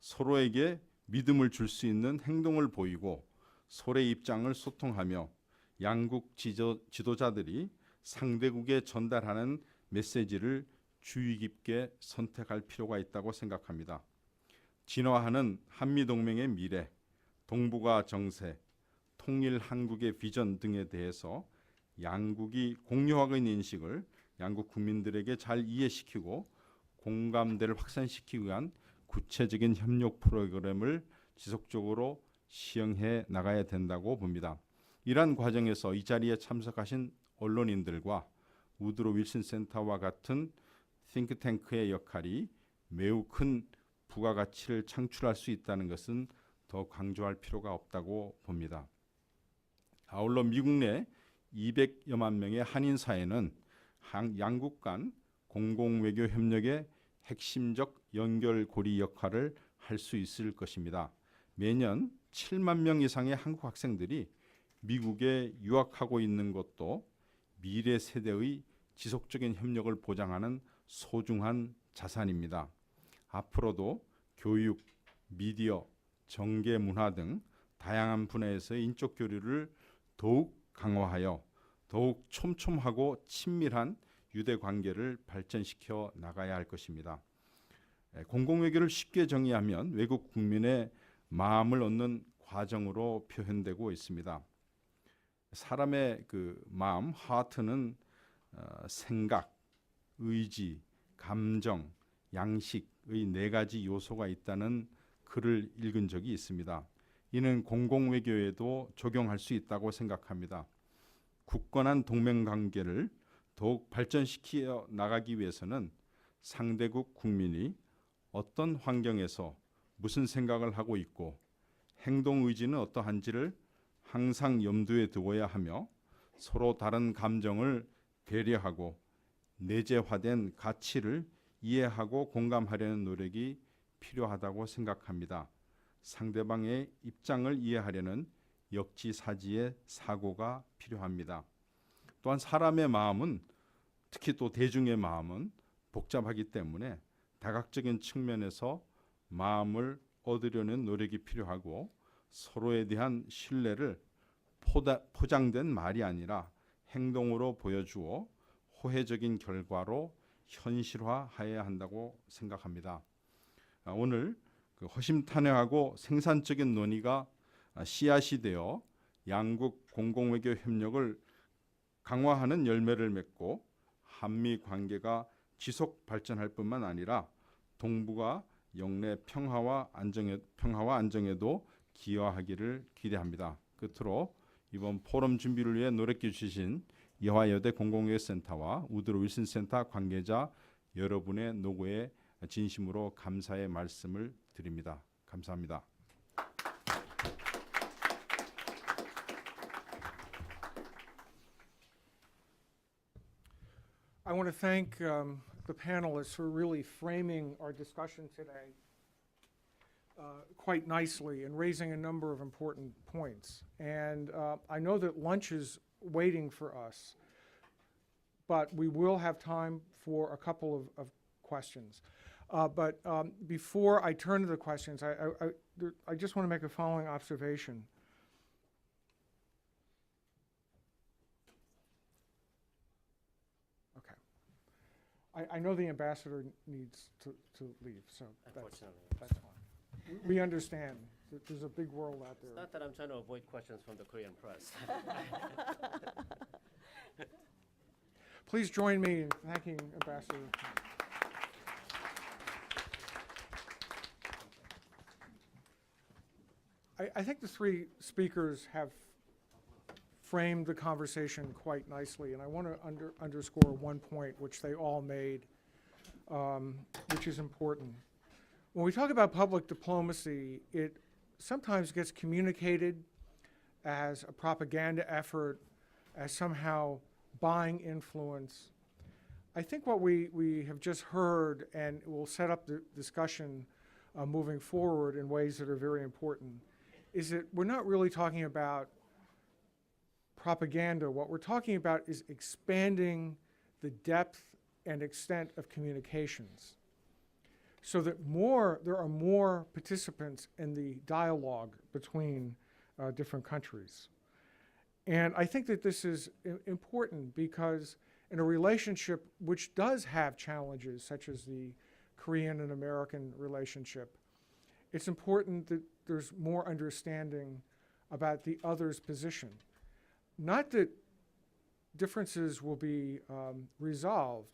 서로에게 믿음을 줄 수 있는 행동을 보이고 서로의 입장을 소통하며 양국 지도자들이 상대국에 전달하는 메시지를 주의 깊게 선택할 필요가 있다고 생각합니다. 진화하는 한미동맹의 미래, 동북아 정세, 통일 한국의 비전 등에 대해서 양국이 공유하고 있는 인식을 양국 국민들에게 잘 이해시키고 공감대를 확산시키기 위한 구체적인 협력 프로그램을 지속적으로 시행해 나가야 된다고 봅니다. 이러한 과정에서 이 자리에 참석하신 언론인들과 우드로 윌슨 센터와 같은 싱크탱크의 역할이 매우 큰 부가가치를 창출할 수 있다는 것은 더 강조할 필요가 없다고 봅니다. 아울러 미국 내 200여만 명의 한인 사회는 양국 간 공공외교 협력의 핵심적 연결고리 역할을 할 수 있을 것입니다. 매년 7만 명 이상의 한국 학생들이 미국에 유학하고 있는 것도 미래 세대의 지속적인 협력을 보장하는 소중한 자산입니다. 앞으로도 교육, 미디어, 정계, 문화 등 다양한 분야에서의 인적 교류를 더욱 강화하여 더욱 촘촘하고 친밀한 유대 관계를 발전시켜 나가야 할 것입니다. 공공외교를 쉽게 정의하면 외국 국민의 마음을 얻는 과정으로 표현되고 있습니다. 사람의 그 마음, 하트는 생각, 의지, 감정, 양식의 4가지 요소가 있다는 글을 읽은 적이 있습니다. 이는 공공외교에도 적용할 수 있다고 생각합니다. 굳건한 동맹관계를 더욱 발전시켜 나가기 위해서는 상대국 국민이 어떤 환경에서 무슨 생각을 하고 있고 행동 의지는 어떠한지를 항상 염두에 두어야 하며 서로 다른 감정을 배려하고 내재화된 가치를 이해하고 공감하려는 노력이 필요하다고 생각합니다. 상대방의 입장을 이해하려는 역지사지의 사고가 필요합니다. 또한 사람의 마음은, 특히 또 대중의 마음은 복잡하기 때문에 다각적인 측면에서 마음을 얻으려는 노력이 필요하고 서로에 대한 신뢰를 포장된 말이 아니라 행동으로 보여주어 호혜적인 결과로 현실화해야 한다고 생각합니다. 오늘 그 허심탄회하고 생산적인 논의가 씨앗이 되어 양국 공공외교 협력을 강화하는 열매를 맺고 한미 관계가 지속 발전할 뿐만 아니라 동북아 영내 평화와 안정에도 기여하기를 기대합니다. 끝으로 이번 포럼 준비를 위해 노력해 주신 이화여대 공공외교센터와 우드로 윌슨 센터 관계자 여러분의 노고에 진심으로 감사의 말씀을 드립니다. 감사합니다. I want to thank the panelists for really framing our discussion today quite nicely and raising a number of important points. And I know that lunch is waiting for us, but we will have time for a couple of questions. But before I turn to the questions, I just want to make a following observation. Okay. I know the ambassador needs to leave, so Unfortunately. that's fine. We understand that there's a big world out there. Not that I'm trying to avoid questions from the Korean press. Please join me in thanking Ambassador. I think the three speakers have framed the conversation quite nicely, and I want to underscore one point which they all made, which is important. When we talk about public diplomacy, it sometimes gets communicated as a propaganda effort, as somehow buying influence. I think what we have just heard, and will set up the discussion moving forward in ways that are very important, is that we're not really talking about propaganda. What we're talking about is expanding the depth and extent of communications so that there are more participants in the dialogue between different countries. And I think that this is important because in a relationship which does have challenges, such as the Korean and American relationship, it's important that there's more understanding about the other's position. Not that differences will be resolved,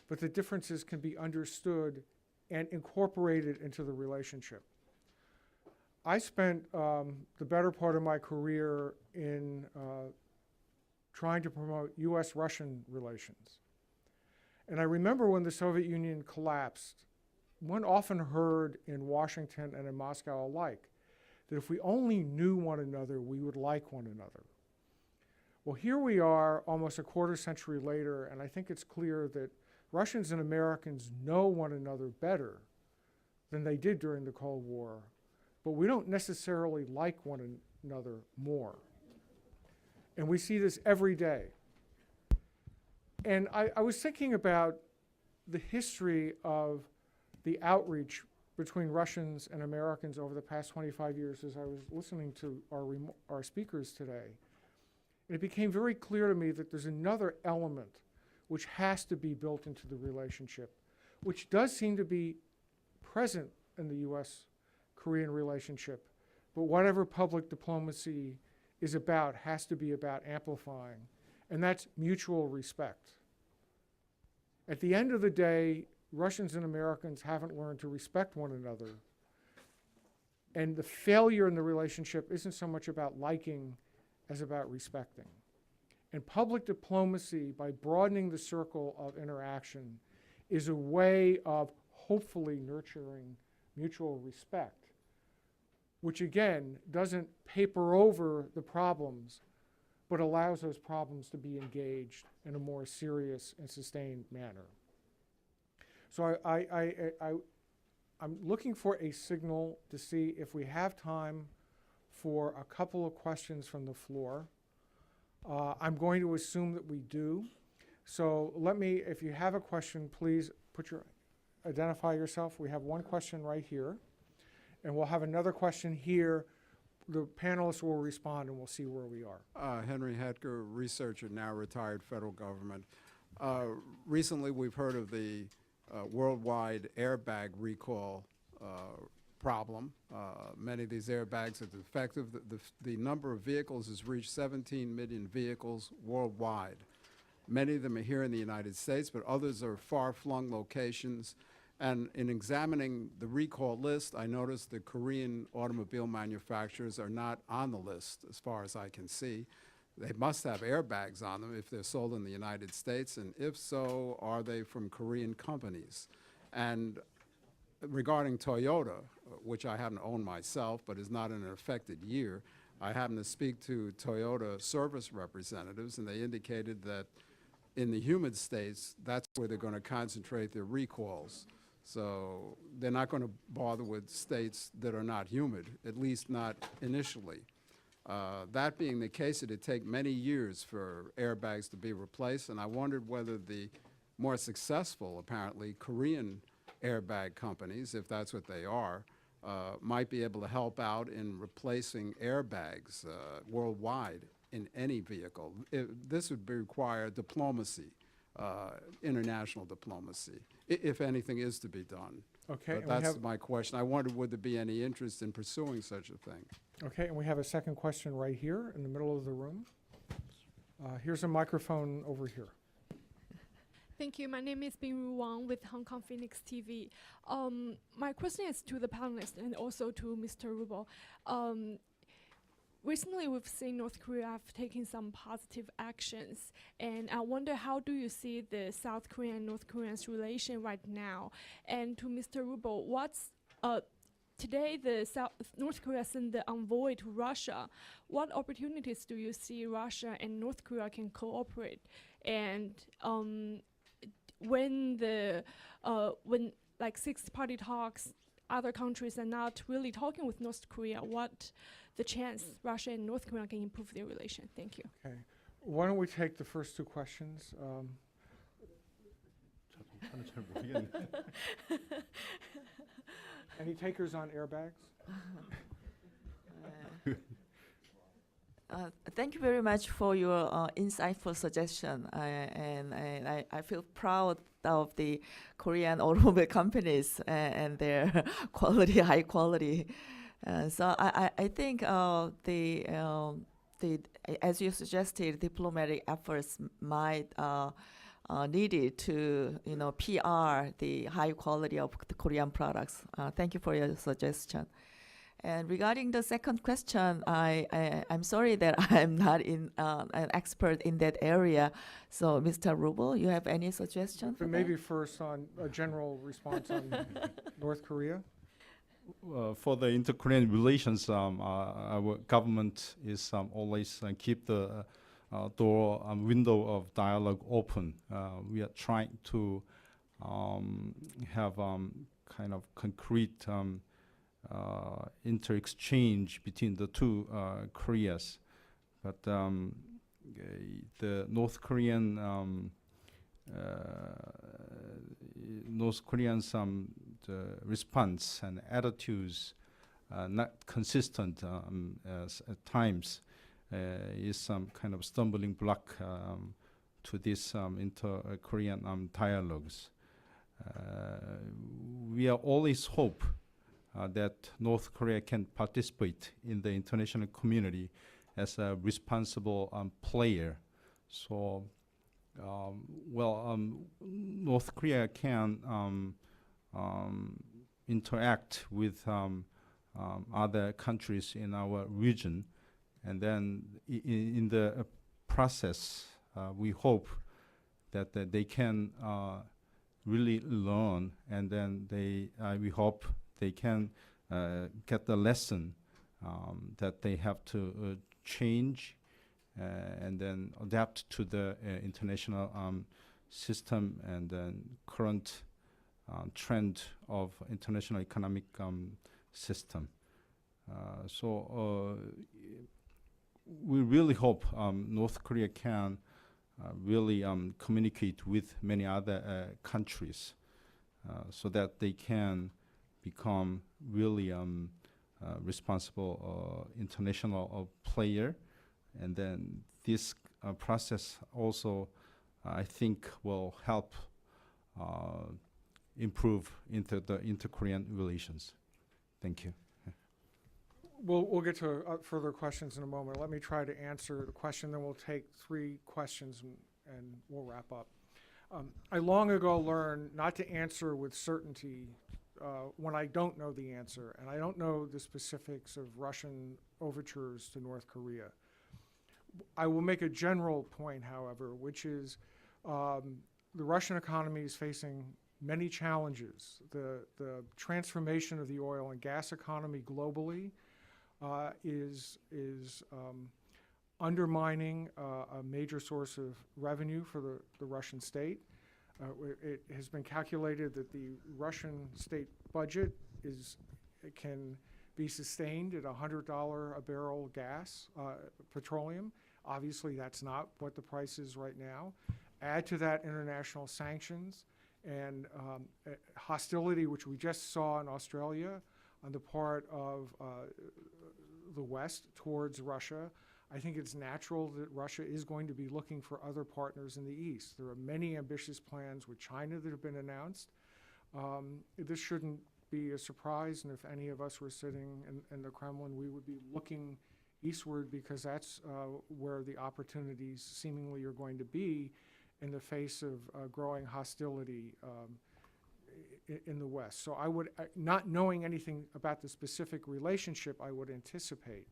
but the differences can be understood and incorporated into the relationship. I spent the better part of my career in trying to promote US-Russian relations. And I remember when the Soviet Union collapsed, one often heard in Washington and in Moscow alike that if we only knew one another, we would like one another. Well, here we are almost a quarter century later, and I think it's clear that Russians and Americans know one another better than they did during the Cold War, but we don't necessarily like one another more. And we see this every day. And I was thinking about the history of the outreach between Russians and Americans over the past 25 years as I was listening to our speakers today. And it became very clear to me that there's another element which has to be built into the relationship, which does seem to be present in the US-Korean relationship, but whatever public diplomacy is about has to be about amplifying, and that's mutual respect. At the end of the day, Russians and Americans haven't learned to respect one another, and the failure in the relationship isn't so much about liking as about respecting. And public diplomacy, by broadening the circle of interaction, is a way of hopefully nurturing mutual respect, which again doesn't paper over the problems, but allows those problems to be engaged in a more serious and sustained manner. So I'm looking for a signal to see if we have time for a couple of questions from the floor. I'm going to assume that we do. So let me, if you have a question, please identify yourself. We have one question right here, and we'll have another question here. The panelists will respond, and we'll see where we are. Henry Hetker, researcher, now retired federal government. Recently, we've heard of the worldwide airbag recall problem. Many of these airbags are defective. The number of vehicles has reached 17 million vehicles worldwide. Many of them are here in the United States, but others are far-flung locations. And in examining the recall list, I noticed the Korean automobile manufacturers are not on the list, as far as I can see. They must have airbags on them if they're sold in the United States, and if so, are they from Korean companies? And regarding Toyota, which I haven't owned myself, but is not in an affected year, I happened to speak to Toyota service representatives, and they indicated that in the humid states, that's where they're going to concentrate their recalls. So they're not going to bother with states that are not humid, at least not initially. That being the case, it'd take many years for airbags to be replaced, and I wondered whether the more successful, apparently, Korean airbag companies, if that's what they are, might be able to help out in replacing airbags worldwide in any vehicle. This would require diplomacy, international diplomacy, if anything is to be done. Okay, But that's my question. I wondered, would there be any interest in pursuing such a thing? Okay, and we have a second question right here in the middle of the room. Here's a microphone over here. Thank you. My name is Bingru Wang with Hong Kong Phoenix TV. My question is to the panelists and also to Mr. Rubel. Recently, we've seen North Korea have taken some positive actions, and I wonder, how do you see the South Korean and North Korea's relation right now? And to Mr. Rubel, today North Korea sent the envoy to Russia. What opportunities do you see Russia and North Korea can cooperate? And when like six-party talks, other countries are not really talking with North Korea, what the chance Russia and North Korea can improve their relation? Thank you. Okay, why don't we take the first two questions? Any takers on airbags? Thank you very much for your insightful suggestion. I feel proud of the Korean automobile companies and their quality, high quality. So I think as you suggested, diplomatic efforts might needed to PR the high quality of the Korean products. Thank you for your suggestion. And regarding the second question, I'm sorry that I'm not an expert in that area. So, Mr. Rubel, you have any suggestion? But maybe first on a general response on North Korea. For the inter-Korean relations, our government is always keep the door window of dialogue open. We are trying to have kind of concrete inter-exchange between the two Koreas, but the North Koreans the response and attitudes not consistent at times is some kind of stumbling block to this inter-Korean dialogues. We are always hope that North Korea can participate in the international community as a responsible player. So, North Korea can interact with other countries in our region, and then in the process, we hope that they can really learn, and then we hope they can get the lesson that they have to change and then adapt to the international system and then current trend of international economic system. So we really hope North Korea can really communicate with many other countries so that they can become really responsible international player. And then this process also, I think, will help improve the inter-Korean relations. Thank you. We'll get to further questions in a moment. Let me try to answer the question, then we'll take 3 questions and we'll wrap up. I long ago learned not to answer with certainty when I don't know the answer, and I don't know the specifics of Russian overtures to North Korea. I will make a general point, however, which is the Russian economy is facing many challenges. The transformation of the oil and gas economy globally is undermining a major source of revenue for the Russian state. It has been calculated that the Russian state budget can be sustained at $100 a barrel gas, petroleum. Obviously, that's not what the price is right now. Add to that international sanctions and hostility, which we just saw in Australia on the part of the West towards Russia. I think it's natural that Russia is going to be looking for other partners in the East. There are many ambitious plans with China that have been announced. This shouldn't be a surprise, and if any of us were sitting in the Kremlin, we would be looking eastward because that's where the opportunities seemingly are going to be in the face of growing hostility in the West. So I would, not knowing anything about the specific relationship, I would anticipate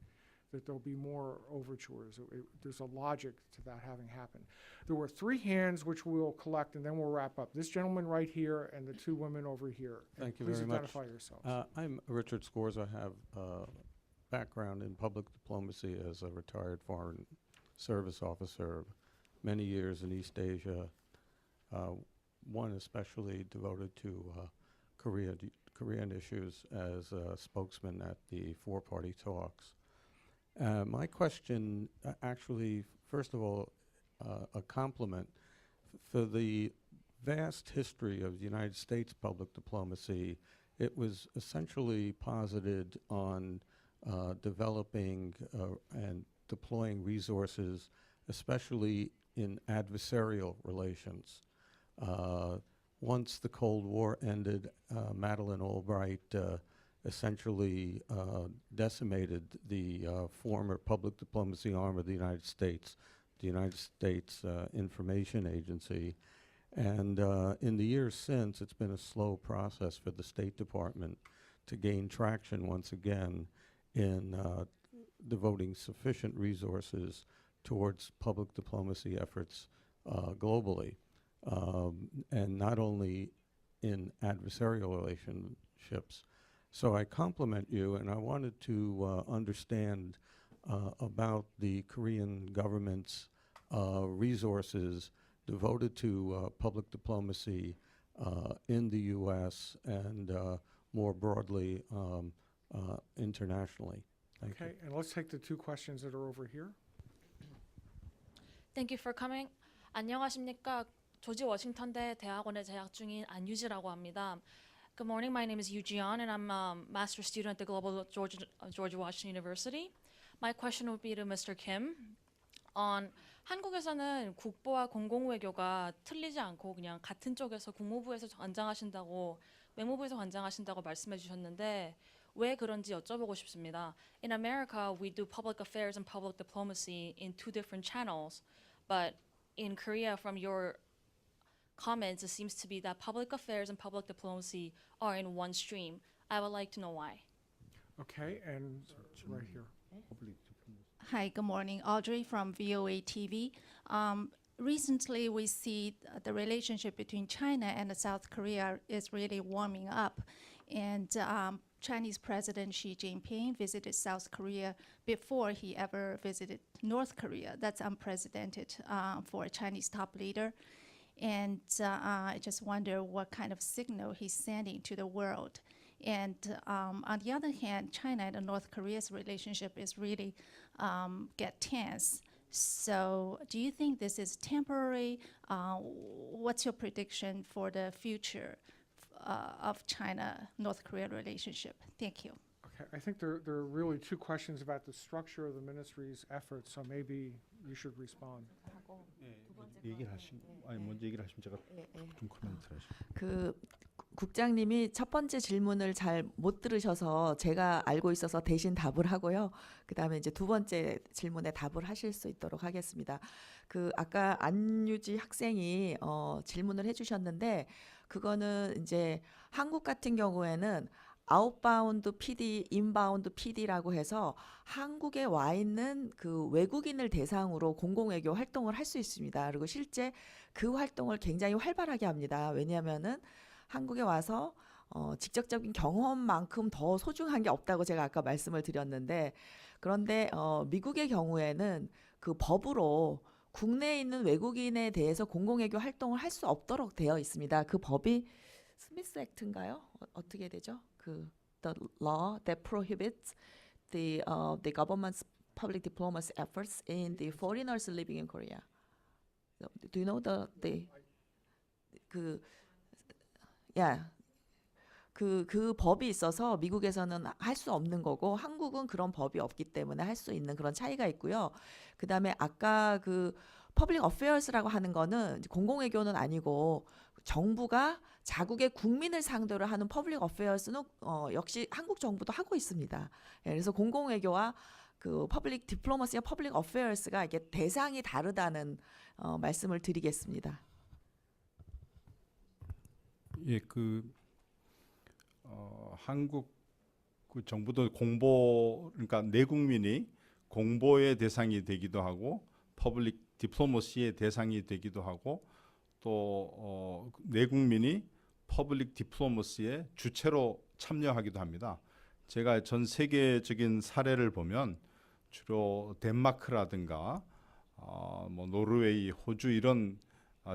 that there'll be more overtures. There's a logic to that having happened. There were 3 hands which we'll collect and then we'll wrap up. This gentleman right here and the 2 women over here. Thank you Please very much. identify yourselves. I'm Richard Scores. I have a background in public diplomacy as a retired foreign service officer, many years in East Asia, one especially devoted to Korean issues as a spokesman at the 4-party talks. My question, actually, first of all, a compliment for the vast history of the United States public diplomacy. It was essentially posited on developing and deploying resources, especially in adversarial relations. Once the Cold War ended, Madeleine Albright essentially decimated the former public diplomacy arm of the United States Information Agency. And in the years since, it's been a slow process for the State Department to gain traction once again in devoting sufficient resources towards public diplomacy efforts globally, and not only in adversarial relationships. So I compliment you, and I wanted to understand about the Korean government's resources devoted to public diplomacy in the U.S. and more broadly internationally. Thank you. Okay, and let's take the two questions that are over here. Thank you for coming. 안녕하십니까? 조지 워싱턴대 대학원에 재학 중인 안유지라고 합니다. Good morning. My name is Yu Jian, and I'm a master's student at the Global George Washington University. My question would be to Mr. Kim. 한국에서는 국보와 공공외교가 틀리지 않고 그냥 같은 쪽에서 국무부에서 관장하신다고 외무부에서 관장하신다고 말씀해 주셨는데 왜 그런지 여쭤보고 싶습니다. In America, we do public affairs and public diplomacy in two different channels, but in Korea, from your comments, it seems to be that public affairs and public diplomacy are in one stream. I would like to know why. Okay, and right here. Hi, good morning. Audrey from VOA TV. Recently, we see the relationship between China and South Korea is really warming up. And Chinese President Xi Jinping visited South Korea before he ever visited North Korea. That's unprecedented for a Chinese top leader. And I just wonder what kind of signal he's sending to the world. And on the other hand, China and North Korea's relationship is really get tense. So do you think this is temporary? What's your prediction for the future of China-North Korea relationship? Thank you. Okay, I think there are really two questions about the structure of the ministry's efforts, so maybe you should respond. 먼저 얘기를 하시면 제가 좀 코멘트를 하시죠. 그 국장님이 첫 번째 질문을 잘 못 들으셔서 제가 알고 있어서 대신 답을 하고요. 그다음에 이제 두 번째 질문에 답을 하실 수 있도록 하겠습니다. 그 아까 안유지 학생이 질문을 해주셨는데 그거는 이제 한국 같은 경우에는 아웃바운드 PD, 인바운드 PD라고 해서 한국에 와 있는 그 외국인을 대상으로 공공외교 활동을 할 수 있습니다. 그리고 실제 그 활동을 굉장히 활발하게 합니다. 왜냐하면은 한국에 와서 직접적인 경험만큼 더 소중한 게 없다고 제가 아까 말씀을 드렸는데 그런데 미국의 경우에는 그 법으로 국내에 있는 외국인에 대해서 공공외교 활동을 할 수 없도록 되어 있습니다. 그 법이 스미스 액트인가요? 어떻게 되죠? 그 the law that prohibits the government's public diplomacy efforts in the foreigners living in Korea. So, do you know 그 법이 있어서 미국에서는 할 수 없는 거고 한국은 그런 법이 없기 때문에 할 수 있는 그런 차이가 있고요. 그다음에 아까 그 public affairs라고 하는 거는 공공외교는 아니고 정부가 자국의 국민을 상대로 하는 public affairs는 역시 한국 정부도 하고 있습니다. 예, 그래서 공공외교와 그 public diplomacy와 public affairs가 이게 대상이 다르다는 말씀을 드리겠습니다. 예, 한국 그 정부도 공보 그러니까 내국민이 공보의 대상이 되기도 하고 퍼블릭 디플로머시의 대상이 되기도 하고 또 내국민이 퍼블릭 디플로머시의 주체로 참여하기도 합니다. 제가 전 세계적인 사례를 보면 주로 덴마크라든가 뭐 노르웨이, 호주 이런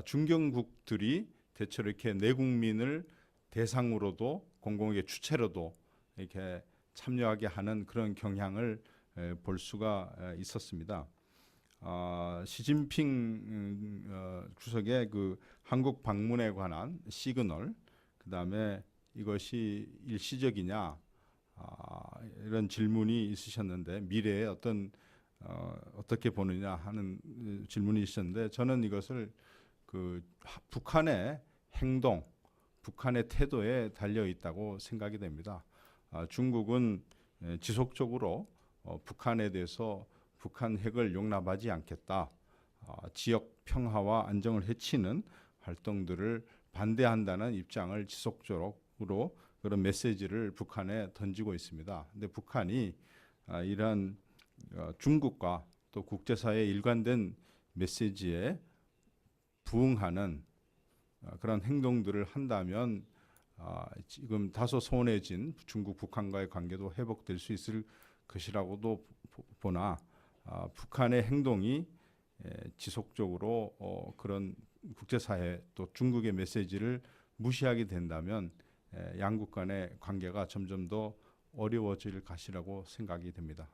중견국들이 대체로 이렇게 내국민을 대상으로도 공공의 주체로도 이렇게 참여하게 하는 그런 경향을 볼 수가 있었습니다. 시진핑 주석의 그 한국 방문에 관한 시그널, 그다음에 이것이 일시적이냐 이런 질문이 있으셨는데 미래에 어떤 어떻게 보느냐 하는 질문이 있었는데 저는 이것을 북한의 행동, 북한의 태도에 달려 있다고 생각이 됩니다. 중국은 지속적으로 북한에 대해서 북한 핵을 용납하지 않겠다. 지역 평화와 안정을 해치는 활동들을 반대한다는 입장을 지속적으로 그런 메시지를 북한에 던지고 있습니다. 근데 북한이 이런 중국과 또 국제사회의 일관된 메시지에 부응하는 그런 행동들을 한다면 지금 다소 소원해진 중국 북한과의 관계도 회복될 수 있을 것이라고도 보나 북한의 행동이 지속적으로 그런 국제사회 또 중국의 메시지를 무시하게 된다면 양국 간의 관계가 점점 더 어려워질 것이라고 생각이 됩니다.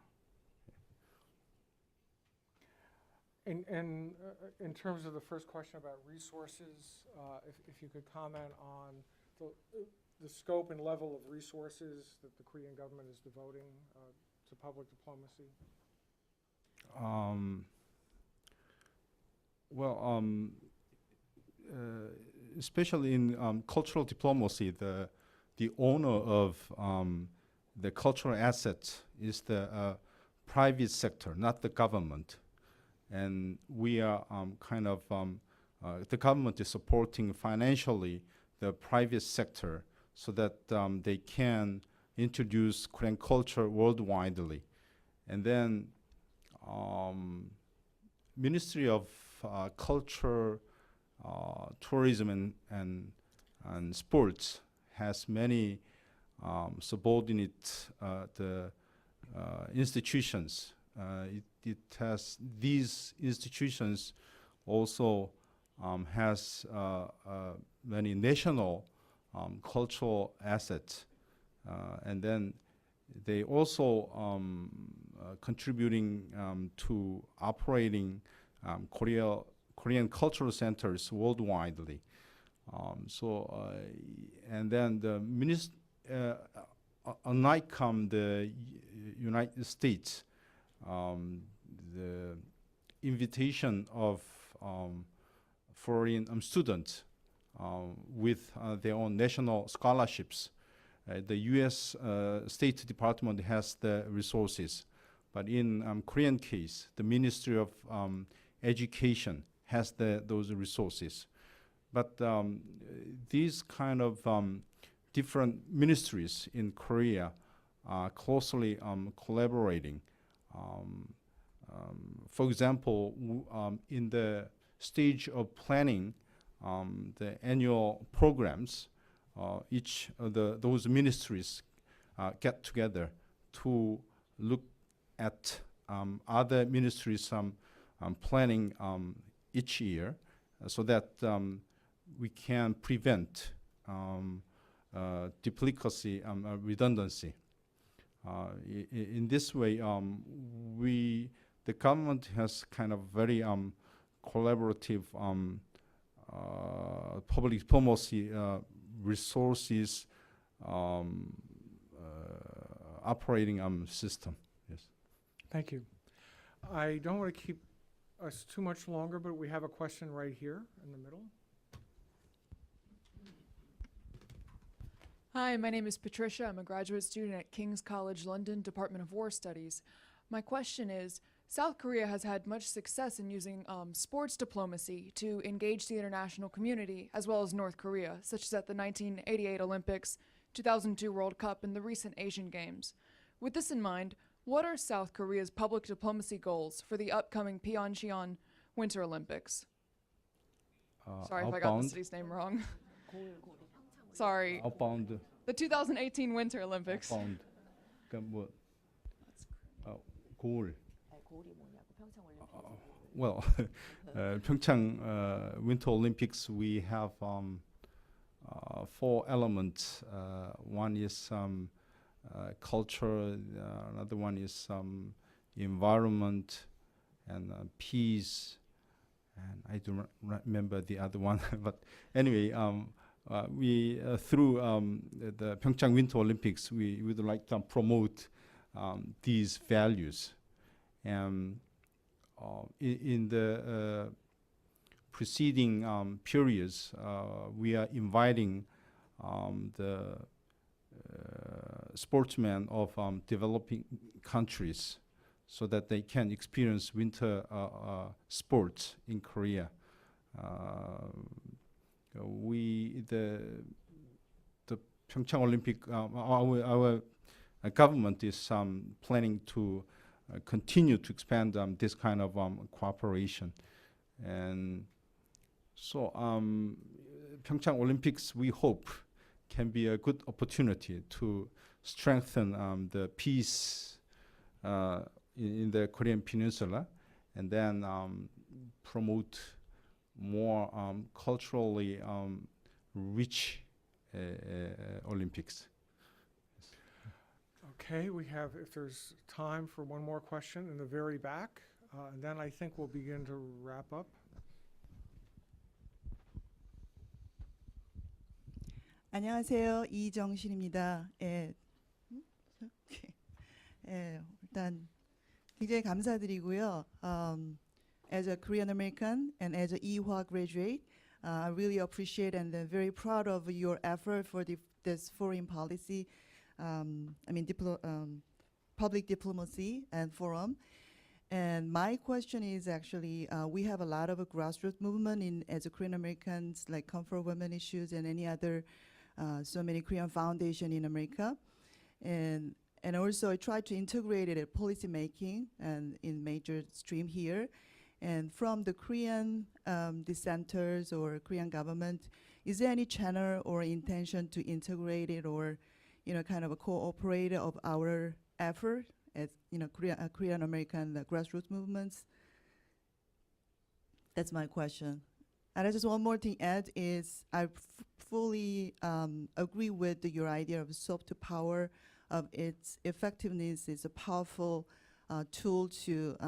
In terms of the first question about resources, if you could comment on the scope and level of resources that the Korean government is devoting to public diplomacy. Especially in cultural diplomacy, the owner of the cultural assets is the private sector, not the government. And we are the government is supporting financially the private sector so that they can introduce Korean culture worldwidely. And then Ministry of Culture, Tourism and Sports has many subordinate institutions. It has these institutions also has many national cultural assets, and then they also contributing to operating Korean cultural centers worldwidely. And then the unlike the United States, the invitation of foreign students with their own national scholarships. The U.S. State Department has the resources, but in Korean case, the Ministry of Education has those resources. But these kind of different ministries in Korea are closely collaborating. For example, in the stage of planning the annual programs, each of those ministries get together to look at other ministries planning each year, so that we can prevent duplicacy, redundancy. In this way, the government has kind of very collaborative public diplomacy resources operating system. Yes. Thank you. I don't want to keep us too much longer, but we have a question right here in the middle. Hi, my name is Patricia. I'm a graduate student at King's College London, Department of War Studies. My question is, South Korea has had much success in using sports diplomacy to engage the international community, as well as North Korea, such as at the 1988 Olympics, 2002 World Cup, and the recent Asian Games. With this in mind, what are South Korea's public diplomacy goals for the upcoming Pyeongchang Winter Olympics? Sorry if I got the city's name wrong. Sorry. Outbound. The 2018 Winter Olympics. Outbound. 뭐, goal. Well, Pyeongchang Winter Olympics, we have 4 elements. One is culture, another one is environment and peace, and I do not remember the other one. But anyway, we through the Pyeongchang Winter Olympics, we would like to promote these values. And in the preceding periods, we are inviting the sportsmen of developing countries so that they can experience winter sports in Korea. The Pyeongchang Olympic, our government is planning to continue to expand this kind of cooperation. And so Pyeongchang Olympics, we hope, can be a good opportunity to strengthen the peace in the Korean Peninsula, and then promote more culturally rich Olympics. Okay, we have, if there's time for one more question in the very back, and then I think we'll begin to wrap up. 안녕하세요. 이정신입니다. 예. 예, 일단 굉장히 감사드리고요. As a Korean American and as an Ewha graduate, I really appreciate and very proud of your effort for this foreign policy, public diplomacy and forum. And my question is actually, we have a lot of a grassroots movement as a Korean Americans, like comfort women issues and any other, so many Korean foundation in America. And also I try to integrate it at policy making and in major stream here. And from the Korean dissenters or Korean government, is there any channel or intention to integrate it or, kind of a cooperate of our effort as, Korean American grassroots movements? That's my question. And I just one more thing add is I fully agree with your idea of soft power, of its effectiveness is a powerful tool to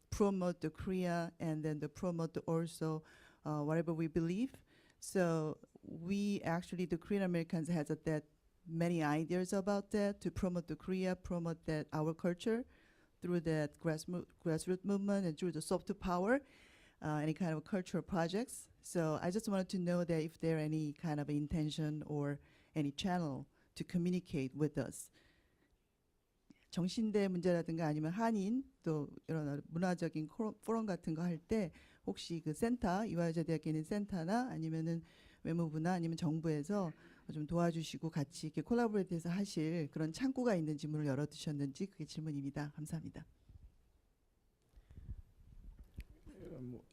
promote the Korea and then to promote also whatever we believe. So we actually, the Korean Americans has that many ideas about that to promote the Korea, promote that our culture through that grassroots movement and through the soft power, any kind of cultural projects. So I just wanted to know that if there any kind of intention or any channel to communicate with us. 정신대 문제라든가 아니면 한인 또 이런 문화적인 포럼 같은 거 할 때 혹시 그 센터, 이화여자대학에 있는 센터나 아니면은 외무부나 아니면 정부에서 좀 도와주시고 같이 이렇게 콜라보레이트해서 하실 그런 창구가 있는지 문을 열어두셨는지 그게 질문입니다. 감사합니다.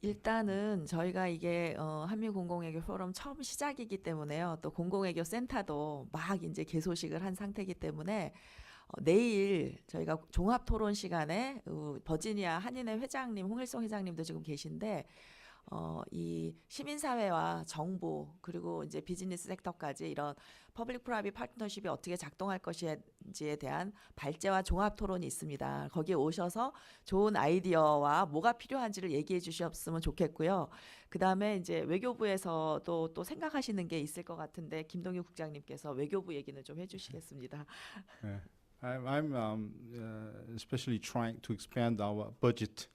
일단은 저희가 이게 한미공공외교 포럼 처음 시작이기 때문에요. 또 공공외교 센터도 막 이제 개소식을 한 상태이기 때문에 내일 저희가 종합 토론 시간에 버지니아 한인회 회장님, 홍일성 회장님도 지금 계신데 이 시민사회와 정부 그리고 이제 비즈니스 섹터까지 이런 퍼블릭 프라이빗 파트너십이 어떻게 작동할 것인지에 대한 발제와 종합 토론이 있습니다. 거기에 오셔서 좋은 아이디어와 뭐가 필요한지를 얘기해 주셨으면 좋겠고요. 그다음에 이제 외교부에서도 또 생각하시는 게 있을 것 같은데 김동유 국장님께서 외교부 얘기는 좀 해주시겠습니다. 네. I'm especially trying to expand our budget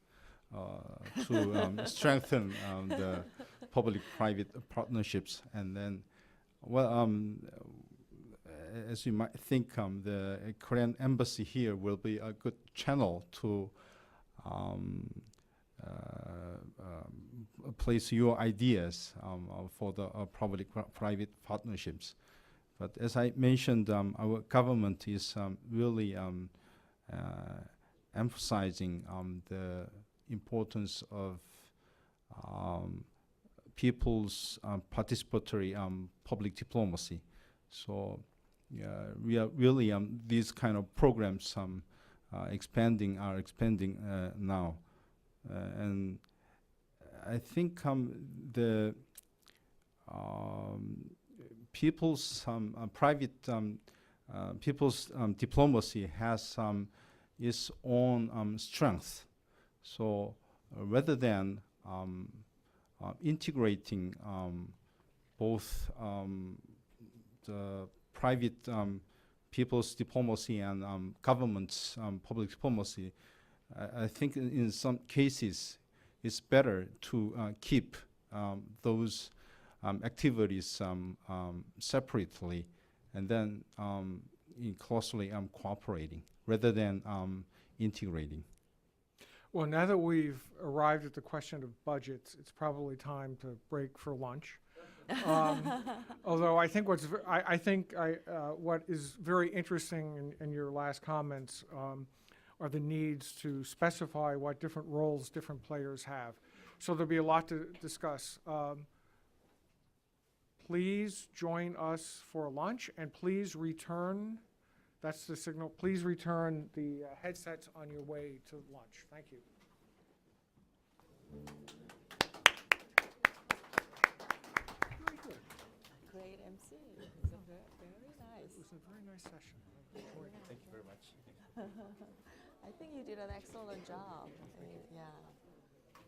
to strengthen the public-private partnerships, and then, as you might think, the Korean embassy here will be a good channel to place your ideas for the public-private partnerships. But as I mentioned, our government is really emphasizing the importance of people's participatory public diplomacy. So we are really these kind of programs are expanding now, and I think the people's private people's diplomacy has its own strength. So rather than integrating both the private people's diplomacy and government's public diplomacy, I think in some cases it's better to keep those activities separately and then closely cooperating rather than integrating. Well, now that we've arrived at the question of budgets, it's probably time to break for lunch. Although I think what is very interesting in your last comments are the needs to specify what different roles different players have. So there'll be a lot to discuss. Please join us for lunch, and please return. That's the signal. Please return the headsets on your way to lunch. Thank you. Very good. Great MC. Very nice. It was a very nice session. I enjoyed it. Thank you very much. I think you did an excellent job. Yeah.